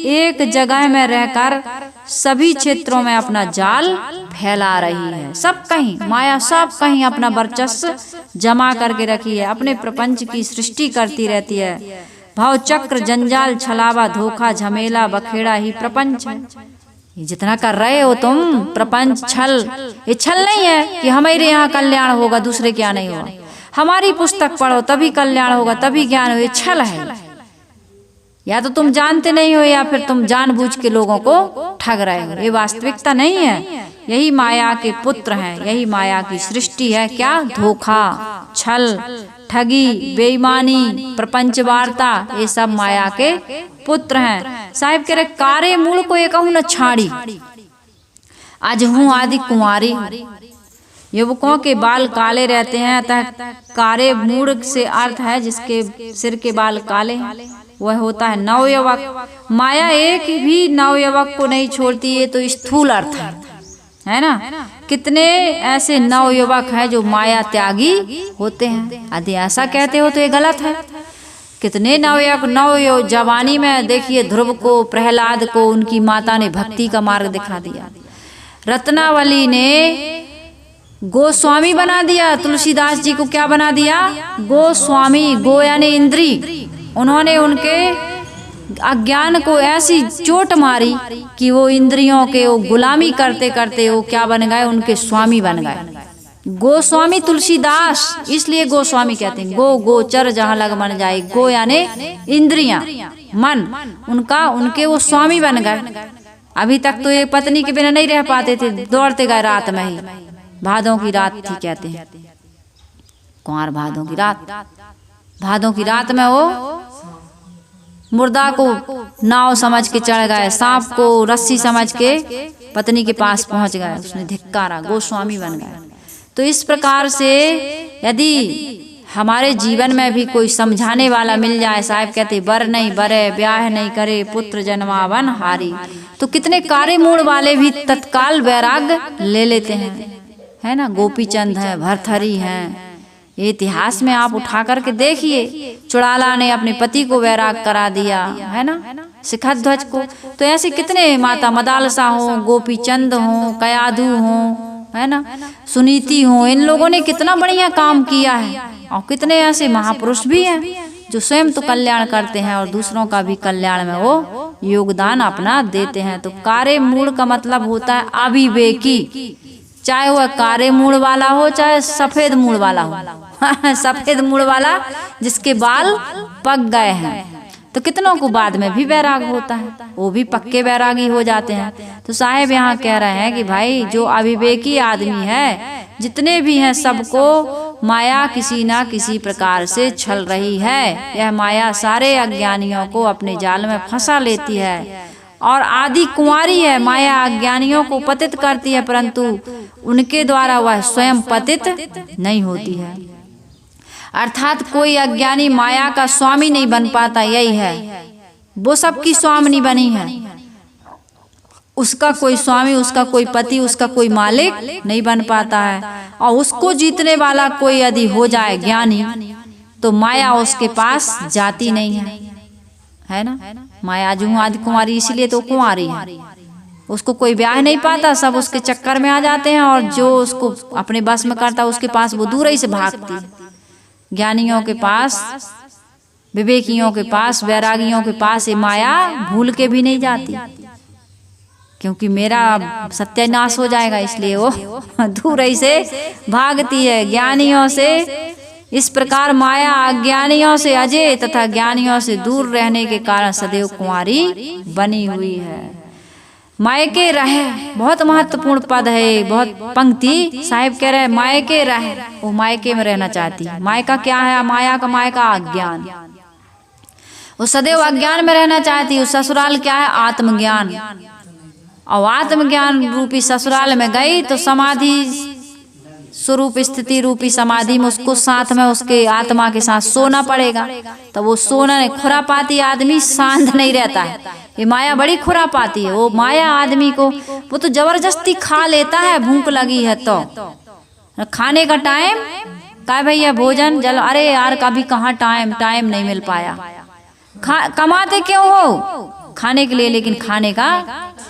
एक जगह में रहकर सभी क्षेत्रों में अपना जाल फैला रही है। सब कहीं माया, सब कहीं अपना वर्चस्व जमा करके रखी है, अपने प्रपंच की सृष्टि करती रहती है। भाव चक्र, जंजाल, छलावा, धोखा, झमेला, बखेड़ा ही प्रपंच है। ये जितना कर रहे हो तुम प्रपंच, छल, ये छल नहीं है कि हमारे यहाँ कल्याण होगा, दूसरे क्या नहीं होगा। हमारी पुस्तक पढ़ो तभी कल्याण होगा, तभी ज्ञान हो, ये छल है। या तो तुम जानते नहीं हो या फिर तुम जानबूझ के लोगों को ठग रहे हो। ये वास्तविकता नहीं है। यही माया के पुत्र हैं, यही माया की सृष्टि है। क्या? धोखा, छल, ठगी, बेईमानी, प्रपंच वार्ता, ये सब माया के पुत्र हैं। साहिब कह रहे कारे मूल को ये कहूँ न छाड़ी, आज हूँ आदि कुंवारी। युवकों के बाल काले रहते हैं, अतः कारे मूढ़ से अर्थ है जिसके सिर के बाल काले हैं, वह होता है नवयुवक। माया एक भी नवयुवक को नहीं छोड़ती, ये तो स्थूल अर्थ है ना। कितने ऐसे नवयुवक हैं जो माया त्यागी होते हैं। यदि ऐसा कहते हो तो ये गलत है। कितने नव जवानी में देखिए ध्रुव को, प्रहलाद को उनकी माता ने भक्ति का मार्ग दिखा दिया। रत्नावली ने गोस्वामी बना दिया, तुलसीदास जी को क्या बना दिया? गोस्वामी। गो यानी इंद्री। उन्होंने उनके अज्ञान को ऐसी चोट मारी कि वो इंद्रियों के वो गुलामी करते करते वो क्या बन गए? उनके स्वामी बन गए। गोस्वामी तुलसीदास इसलिए गोस्वामी कहते हैं। गो गोचर जहाँ लग मन जाए। गो यानी इंद्रियां, मन, उनके वो स्वामी बन गए। अभी तक तो ये पत्नी के बिना नहीं रह पाते थे, दौड़ते गए रात में ही। भादों की रात थी कहते हैं, कुंवार भादों की रात। भादों की रात में वो मुर्दा को नाव समझ के चढ़ गए, सांप को रस्सी समझ के पत्नी के पास पहुंच गए। उसने धिक्कारा, गोस्वामी बन गए। तो इस प्रकार से यदि हमारे जीवन में भी कोई समझाने वाला मिल जाए, साहब कहते बर नहीं बरे, ब्याह नहीं करे, पुत्र जन्मावन हारी, तो कितने कार्य मूड वाले भी तत्काल वैराग्य ले लेते हैं, है ना। गोपी चंद है, भरथरी हैं, ये इतिहास में आप उठा करके देखिए। चुड़ाला ने अपने पति को वैराग करा दिया, है ना, शिखध्वज को। तो ऐसे कितने, माता मदालसा हो, गोपी चंद हो, कयाधु हो, है ना, सुनीति हो, इन लोगों ने कितना बढ़िया काम किया है। और कितने ऐसे महापुरुष भी हैं जो स्वयं तो कल्याण करते हैं और दूसरों का भी कल्याण में वो योगदान अपना देते हैं। तो कार्य मूड का मतलब होता है अविवेकी, चाहे वह कारे मूड वाला हो चाहे सफेद मूड वाला हो। सफेद मूड वाला जिसके बाल पक गए हैं, तो कितनों को बाद में भी वैराग होता है, वो भी पक्के वैरागी हो जाते हैं। तो साहेब यहाँ कह रहे हैं कि भाई जो अविवेकी आदमी है, जितने भी हैं, सबको माया किसी ना किसी प्रकार से छल रही है। यह माया सारे अज्ञानियों को अपने जाल में फंसा लेती है और आदि कुंवारी है। माया अज्ञानियों को पतित करती है, परंतु उनके द्वारा वह स्वयं पतित नहीं होती है। अर्थात कोई अज्ञानी माया का स्वामी नहीं बन पाता, यही है। वो सबकी स्वामिनी बनी है, उसका कोई स्वामी, उसका कोई पति, उसका कोई मालिक नहीं बन पाता है। और उसको जीतने वाला कोई यदि हो जाए ज्ञानी, तो माया उसके पास जाती नहीं है ना। माया जो आदि कुंवारी, इसीलिए तो कुंवारी है, उसको कोई ब्याह नहीं पाता, सब उसके चक्कर में आ जाते हैं। और जो उसको अपने बस में करता, उसके पास वो दूर ही से भागती। ज्ञानियों के पास, विवेकियों के पास, वैरागियों के पास ये माया भूल के भी नहीं जाती, क्योंकि मेरा सत्यानाश हो जाएगा, इसलिए वो दूर ही से भागती है। ज्ञानियों से इस प्रकार माया अज्ञानियों से अजय तथा ज्ञानियों से दूर रहने के कारण सदैव कुंवारी बनी हुई है। मायके रहे बहुत महत्वपूर्ण पद है, बहुत पंक्ति साहिब कह रहे हैं। मायके रहे, वो मायके में रहना चाहती है। मायका क्या है? माया का मायका अज्ञान, वो सदैव अज्ञान में रहना चाहती है। ससुराल क्या है? आत्मज्ञान। और आत्मज्ञान रूपी ससुराल में गई तो समाधि स्वरूप स्थिति रूपी समाधि में उसको साथ में उसके आत्मा के साथ सोना पड़ेगा। तो वो सोना नहीं, खुरापाती आदमी शांत नहीं रहता है। ये माया बड़ी खुरापाती है। वो माया आदमी को वो तो जबरदस्ती खा लेता है, भूख लगी है तो खाने का टाइम का भैया भोजन जल, अरे यार कभी कहाँ टाइम नहीं मिल पाया। कमाते क्यों हो? खाने के लिए, लेकिन खाने का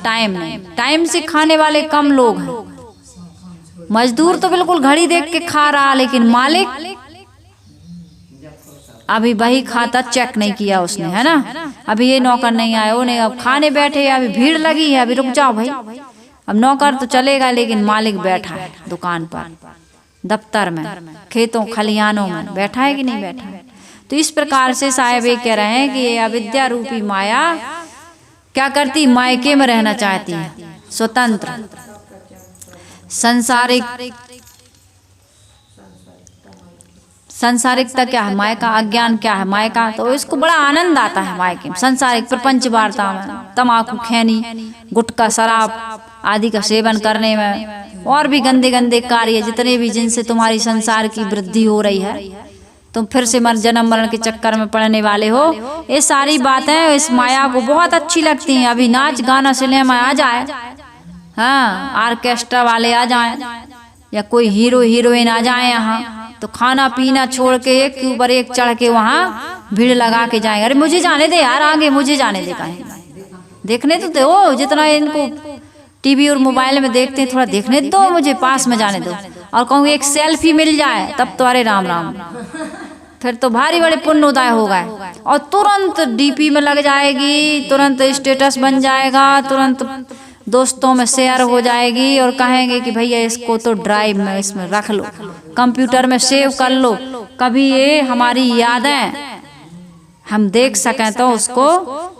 टाइम नहीं। टाइम से खाने वाले कम लोग हैं। मजदूर तो बिल्कुल घड़ी देख के खा रहा, लेकिन मालिक अभी वही खाता चेक नहीं किया उसने, है ना। अभी ये नौकर नहीं आया, वो नहीं, अब खाने बैठे, अभी भीड़ लगी है, अभी रुक जाओ भाई। अब नौकर तो चलेगा, लेकिन मालिक बैठा है दुकान पर, दफ्तर में, खेतों खलिहानों में बैठा है कि नहीं बैठा है। तो इस प्रकार से साहब ये कह रहे हैं कि ये अविद्या रूपी माया क्या करती? मायके में रहना चाहती है, स्वतंत्र, सांसारिकता क्या है? मायका अज्ञान क्या है? मायका तो इसको बड़ा आनंद आता है मायके में, सांसारिक प्रपंच वार्ता में, तमाकू खैनी, गुटखा, शराब आदि का सेवन करने में, और भी गंदे गंदे कार्य जितने भी जिनसे तुम्हारी संसार की वृद्धि हो रही है, तुम फिर से जन्म मरण के चक्कर में पड़ने वाले हो। ये सारी बातें इस माया को बहुत अच्छी लगती हैं। अभी नाच गाना सिनेमा आ जाए, हाँ, ऑर्केस्ट्रा वाले आ जाएं, या कोई हीरो हीरोइन आ जाए यहाँ, तो खाना पीना छोड़ के एक के ऊपर एक चढ़ के वहाँ भीड़ लगा के जाएंगे, अरे मुझे जाने दे यार आगे, मुझे जाने दे, कहीं देखने तो दो, जितना इनको टीवी और मोबाइल में देखते हैं थोड़ा देखने दो, मुझे पास में जाने दो। और कहूँ एक सेल्फी मिल जाए तब तो अरे राम राम, फिर तो भारी बड़े पुण्य उदय हो गए। और तुरंत डीपी में लग जाएगी, तुरंत स्टेटस बन जाएगा, तुरंत दोस्तों में शेयर हो जाएगी और कहेंगे कि भैया इसको तो ड्राइव में इसमें रख लो, कंप्यूटर में सेव कर लो, कभी ये हमारी यादें हम देख सकें तो उसको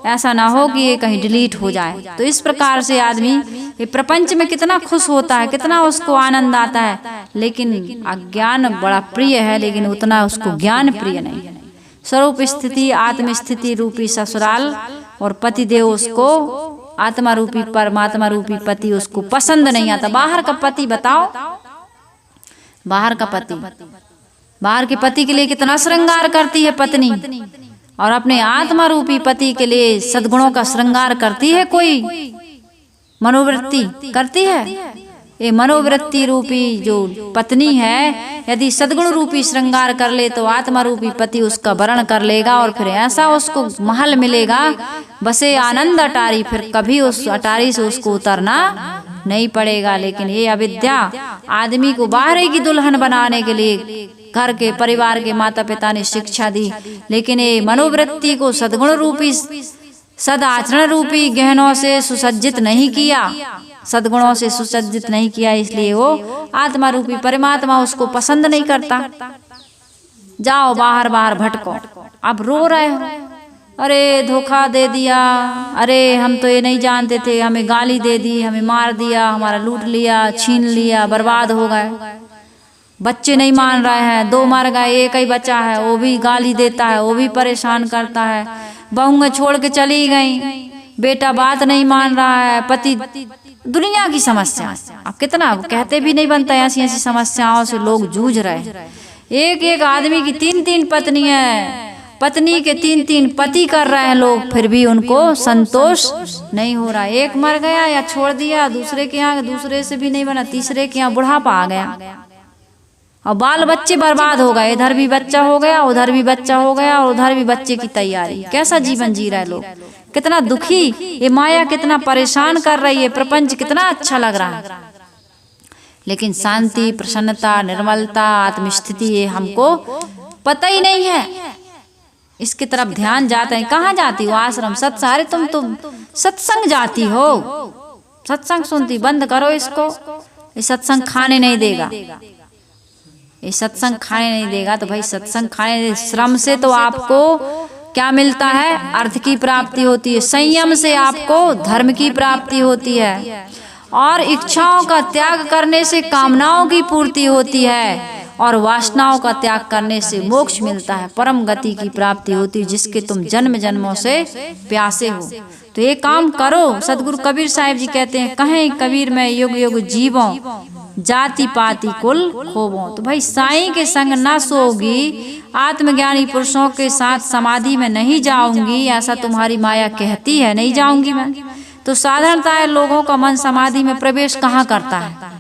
ऐसा ना हो कि ये कहीं डिलीट हो जाए। तो इस प्रकार से आदमी ये प्रपंच में कितना खुश होता है, कितना उसको आनंद आता है, लेकिन अज्ञान बड़ा प्रिय है, लेकिन उतना उसको ज्ञान प्रिय नहीं है। स्वरूप स्थिति आत्म स्थिति रूपी ससुराल और पति देव उसको आत्मा रूपी परमात्मा रूपी पति उसको पसंद नहीं आता। बाहर का पति बताओ, बाहर का पति, बाहर के पति के लिए कितना श्रृंगार करती है पत्नी, और अपने आत्मा रूपी पति के लिए सद्गुणों का श्रृंगार करती है कोई मनोवृत्ति करती है? ये मनोवृत्ति रूपी जो पत्नी है यदि सद्गुण रूपी श्रृंगार कर ले तो आत्मा रूपी पति उसका वरण कर लेगा, और फिर ऐसा उसको महल मिलेगा बसे आनंद अटारी, फिर कभी उस अटारी से उसको उतरना नहीं पड़ेगा। लेकिन ये अविद्या आदमी को बाहर की दुल्हन बनाने के लिए घर के परिवार के माता पिता ने शिक्षा दी, लेकिन ये मनोवृत्ति को सद्गुण रूपी सदाचरण रूपी गहनों से सुसज्जित नहीं किया, सद्गुणों से सुसज्जित नहीं किया, इसलिए वो आत्मा रूपी परमात्मा उसको पसंद नहीं करता। जाओ बाहर बाहर भटको, अब रो रहे हो, अरे धोखा दे दिया, अरे हम तो ये नहीं जानते थे, हमें गाली दे दी, हमें मार दिया, हमारा लूट लिया, छीन लिया, बर्बाद हो गए, बच्चे नहीं मान रहे हैं, 2 मर गए, एक ही बच्चा है, वो भी गाली देता है, वो भी परेशान करता है, बहू छोड़ के चली गई, बेटा बात नहीं मान रहा है, पति, दुनिया की समस्या। अब कितना कहते भी नहीं बनता, ऐसी ऐसी समस्याओं से लोग जूझ रहे हैं। एक एक आदमी की 3-3 पत्नी है, पत्नी के 3-3 पति कर रहे हैं लोग, फिर भी उनको संतोष नहीं हो रहा। एक मर गया या छोड़ दिया, दूसरे के यहाँ, दूसरे से भी नहीं बना, तीसरे के यहाँ बुढ़ापा आ गया, और बाल बच्चे बर्बाद हो गए, इधर भी बच्चा हो गया, उधर भी बच्चा हो गया, और उधर भी बच्चे की तैयारी। कैसा जीवन जी रहे लोग, कितना दुखी, ये माया कितना परेशान कर रही है, प्रपंच कितना अच्छा लग रहा है, लेकिन शांति, प्रसन्नता, निर्मलता, आत्मस्थिति ये हमको पता ही नहीं है। इसकी तरफ ध्यान जाता है, कहाँ जाती हो आश्रम सत्संग, अरे तुम तो सत्संग जाती हो, सत्संग सुनती, बंद करो इसको, ये सत्संग खाने नहीं देगा, ये सत्संग खाने नहीं देगा। तो भाई सत्संग खाने, श्रम से तो आपको क्या मिलता है, अर्थ की प्राप्ति होती है, संयम से आपको धर्म की प्राप्ति होती है, और इच्छाओं का त्याग करने से कामनाओं की पूर्ति होती है, और वासनाओं का त्याग करने से मोक्ष मिलता है, परम गति की प्राप्ति होती है, जिसके तुम जन्म जन्मों से प्यासे हो। तो ये काम करो। सदगुरु कबीर साहिब जी कहते हैं, कहें कबीर में युग युग जीवों, जाति पाति कुल खोबों। तो भाई साईं के संग ना सोगी, आत्मज्ञानी पुरुषों के साथ समाधि में नहीं जाऊंगी, ऐसा तुम्हारी माया कहती है, नहीं जाऊंगी मैं। तो साधारणतः लोगों का मन समाधि में प्रवेश कहाँ करता है,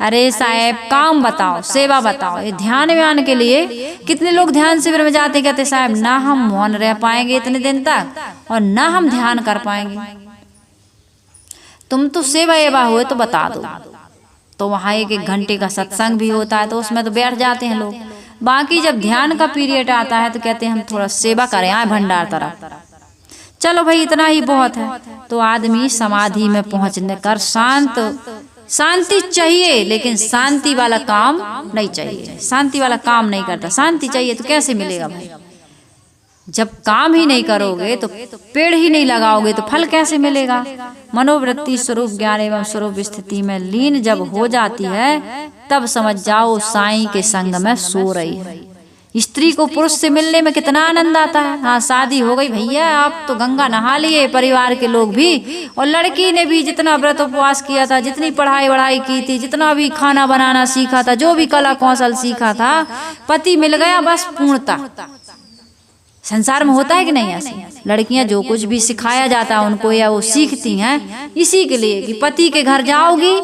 अरे साहब काम बताओ, सेवा बताओ। ये ध्यान व्यान के लिए कितने लोग ध्यान शिविर में जाते, कहते साहब ना हम मौन रह पाएंगे इतने दिन तक, और ना हम ध्यान कर पाएंगे। तुम तो सेवा एवा हुए तो बता दो। तो वहाँ 1-1 घंटे का सत्संग भी होता है, तो उसमें तो बैठ जाते हैं लोग। बाकी जब ध्यान का पीरियड आता है तो कहते हैं हम थोड़ा सेवा करें, आए भंडार तरफ, चलो भाई इतना ही बहुत है। तो आदमी समाधि में पहुंचने कर शांति चाहिए, लेकिन शांति वाला काम नहीं चाहिए, शांति वाला काम नहीं करता। शांति चाहिए तो कैसे मिलेगा भाई, जब काम ही नहीं करोगे तो पेड़ ही नहीं लगाओगे तो फल कैसे मिलेगा। मनोवृत्ति स्वरूप ज्ञान एवं स्वरूप स्थिति में लीन जब हो जाती है, तब समझ जाओ साईं के संग में सो रही है। स्त्री को पुरुष से मिलने में कितना आनंद आता है। हाँ शादी हो गई भैया, आप तो गंगा नहा लिए, परिवार के लोग भी, और लड़की ने भी जितना व्रत उपवास किया था, जितनी पढ़ाई की थी, जितना भी खाना बनाना सीखा था, जो भी कला कौशल सीखा था, पति मिल गया बस पूर्णता। संसार में होता है कि नहीं ऐसे, लड़कियां जो कुछ भी सिखाया जाता है उनको या वो सीखती हैं इसी के लिए कि पति के घर जाओगी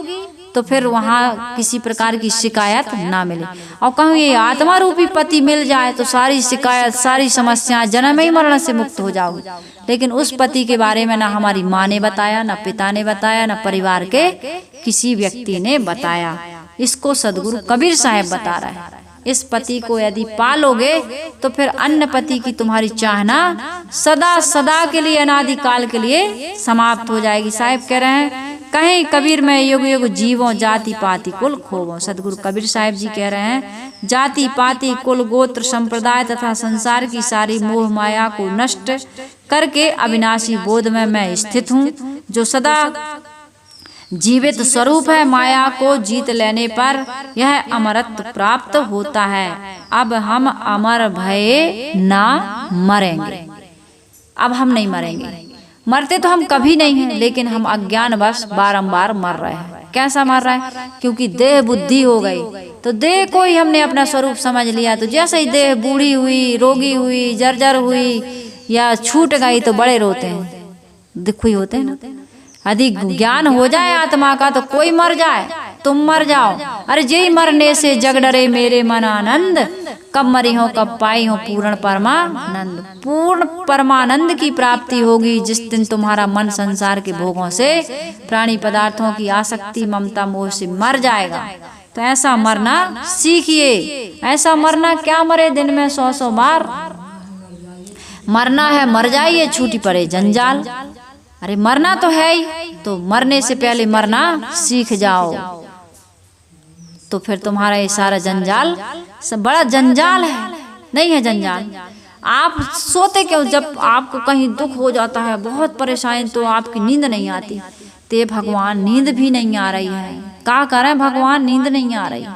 तो फिर वहाँ किसी प्रकार की शिकायत ना मिले। और कहूँ ये आत्मा रूपी पति मिल जाए तो सारी शिकायत, सारी समस्याएं, जन्म ही मरण से मुक्त हो जाओगे। लेकिन उस पति के बारे में ना हमारी माँ ने बताया, ना पिता ने बताया, ना परिवार के किसी व्यक्ति ने बताया। इसको सदगुरु कबीर साहब बता रहे हैं। इस पति को यदि पालोगे तो फिर अन्य पति की तुम्हारी चाहना सदा सदा के लिए, अनादिकाल के लिए समाप्त हो जाएगी। साहब कह रहे हैं कहीं कबीर में युग युग जीवों, जाति पाति कुल खोवों। सदगुरु कबीर साहब जी कह रहे हैं जाति पाति कुल गोत्र संप्रदाय तथा संसार की सारी मोह माया को नष्ट करके अविनाशी बोध में मैं स्थित हूँ, जो सदा जीवित स्वरूप है। माया को जीत लेने पर यह अमरत्व प्राप्त होता है। अब हम अमर भये ना मरेंगे। अब हम नहीं मरेंगे। मरते तो हम कभी नहीं हैं, लेकिन हम अज्ञानवश बारंबार मर रहे हैं। कैसा मर रहे हैं? क्योंकि देह बुद्धि हो गई, तो देह को ही हमने अपना स्वरूप समझ लिया। तो जैसे ही देह बूढ़ी हुई, रोगी हुई, जर्जर हुई या छूट गई तो बड़े रोते हैं, दुखी होते हैं ना। यदि ज्ञान हो जाए आत्मा का तो कोई मर जाए, तुम मर जाओ। अरे जय मरने से जग डरे मेरे मन आनंद, कब मरी हो कब पाई हो पूर्ण परमानंद। पूर्ण परमानंद की प्राप्ति होगी जिस दिन तुम्हारा मन संसार के भोगों से, प्राणी पदार्थों की आसक्ति, ममता, मोह से मर जाएगा। तो ऐसा मरना सीखिए। ऐसा मरना क्या, मरे दिन में 100 बार मरना है, मर जाइए, छूटी पड़े जंजाल। अरे मरना तो है ही, तो मरने से पहले मरना सीख जाओ, तो फिर तुम्हारा ये सारा जंजाल सब बड़ा जंजाल है, नहीं है जंजाल। आप सोते क्यों? जब आपको कहीं दुख हो जाता है, बहुत परेशानी, तो आपकी नींद नहीं आती। ते भगवान नींद भी नहीं आ रही है, क्या करें भगवान, नींद नहीं आ रही।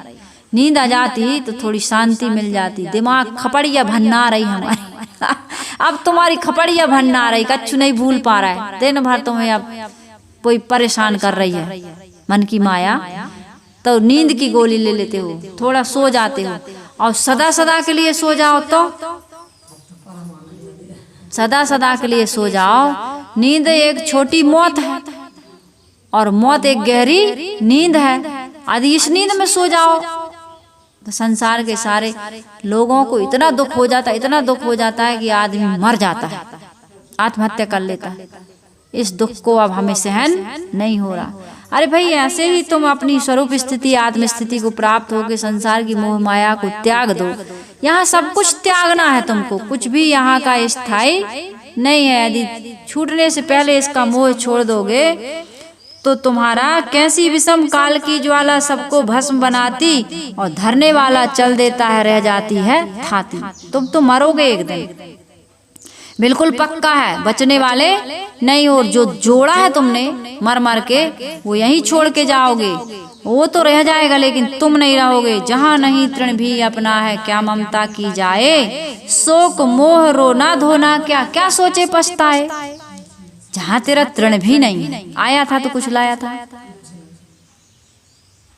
नींद आ जाती तो थोड़ी शांति मिल जाती। दिमाग खपड़िया भन्ना रही हमारी अब तुम्हारी खपड़िया भन्ना रही, कच्छु नहीं भूल पा रहा है। दिन भर तुम्हें अब कोई परेशान कर रही है मन की माया, तो नींद की गोली ले लेते हो, थोड़ा सो जाते हो। और सदा सदा के लिए सो जाओ तो सदा सदा के लिए सो जाओ। नींद एक छोटी मौत है और मौत एक गहरी नींद है। यदि इस नींद में सो जाओ तो संसार के सारे लोगों को इतना दुख हो जाता है, इतना दुख हो जाता है कि आदमी मर जाता है, आत्महत्या कर लेता है। इस दुख को अब हमें सहन नहीं हो रहा। अरे भाई, ऐसे ही तुम अपनी स्वरूप स्थिति, आत्म स्थिति को प्राप्त होकर संसार की मोह माया को त्याग दो। यहाँ सब कुछ त्यागना है तुमको, कुछ भी यहाँ का स्थायी नहीं है। यदि छूटने से पहले इसका मोह छोड़ दोगे तो तुम्हारा कैसी विषम काल की ज्वाला सबको भस्म बनाती और धरने वाला चल देता है, रह जाती है थाती। तुम तो मरोगे एक दिन, बिल्कुल पक्का है, बचने वाले नहीं। और जो जोड़ा है तुमने मर मर के, वो यहीं छोड़ के जाओगे, वो तो रह जाएगा, लेकिन तुम नहीं रहोगे। जहाँ नहीं तृण भी अपना है, क्या ममता की जाए, शोक मोह रोना धोना क्या, क्या सोचे पछताए। जहाँ तेरा तृण भी नहीं है, आया था तो कुछ लाया था,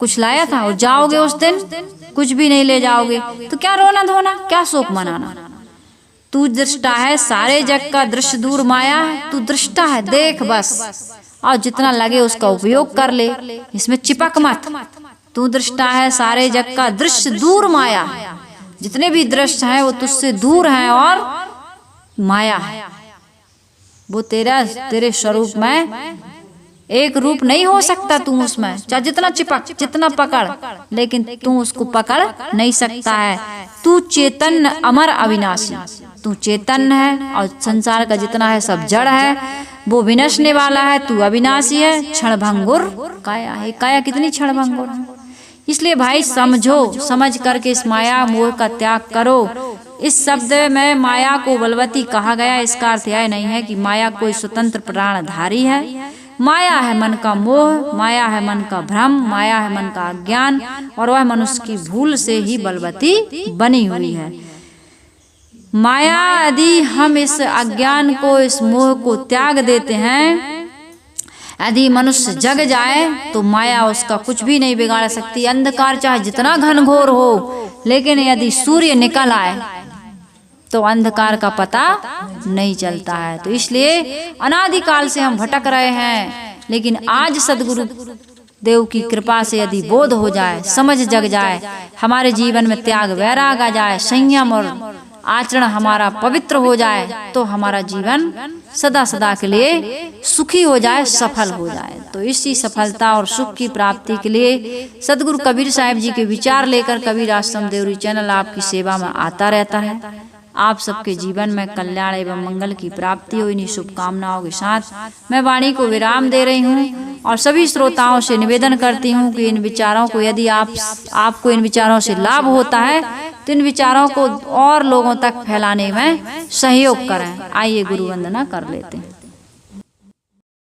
कुछ लाया था, और जाओगे उस दिन कुछ भी नहीं ले जाओगे, तो क्या रोना धोना, क्या शोक मनाना। तू दृष्टा है, सारे जग का दृश्य दूर माया है। तू दृष्टा है, देख बस, और जितना लगे उसका उपयोग कर ले, इसमें चिपक मत। तू दृष्टा है, सारे जग का दृश्य दूर माया है। जितने भी दृश्य हैं वो तुझसे दूर हैं और माया है। वो तेरे स्वरूप में एक रूप नहीं हो सकता। तू उसमें चाहे जितना चिपक, जितना पकड़, लेकिन तू उसको पकड़ नहीं सकता है। तू चेतन अमर अविनाशी, तू चेतन है, और संसार का जितना है सब जड़ है, वो विनशने वाला है। तू अविनाशी है, क्षण भंगुर काया है। काया कितनी क्षण भंगुर है। इसलिए भाई समझो, समझ करके इस माया मोह का त्याग करो। इस शब्द में माया को बलवती कहा गया, इसका अर्थ यह नहीं है कि माया कोई स्वतंत्र प्राणधारी है। माया है मन का मोह, माया है मन का भ्रम, माया है मन का अज्ञान, और वह मनुष्य की भूल से ही बलवती बनी हुई है। माया, यदि हम इस अज्ञान को, इस मोह को त्याग देते हैं, यदि मनुष्य जग जाए तो माया उसका कुछ भी नहीं बिगाड़ सकती। अंधकार चाहे जितना घनघोर हो, लेकिन यदि सूर्य निकल आए तो अंधकार का पता नहीं चलता है। तो इसलिए अनादिकाल से हम भटक रहे हैं, लेकिन आज सदगुरु देव की कृपा से यदि बोध हो जाए, समझ जग जाए, हमारे जीवन में त्याग वैराग आ जाए, संयम और आचरण हमारा पवित्र हो जाए, तो हमारा जीवन सदा सदा के लिए सुखी हो जाए, सफल हो जाए। तो इसी सफलता और सुख की प्राप्ति के लिए सदगुरु कबीर साहिब जी के विचार लेकर कबीर आश्रम देवरी चैनल आपकी सेवा में आता रहता है। आप सबके जीवन में कल्याण एवं मंगल की प्राप्ति हो, इन्हीं शुभकामनाओं के साथ मैं वाणी को विराम दे रही हूँ और सभी श्रोताओं से निवेदन करती हूँ कि इन विचारों को यदि आपको इन विचारों से लाभ होता है तो इन विचारों को और लोगों तक फैलाने में सहयोग करें। आइए गुरु वंदना कर लेते हैं।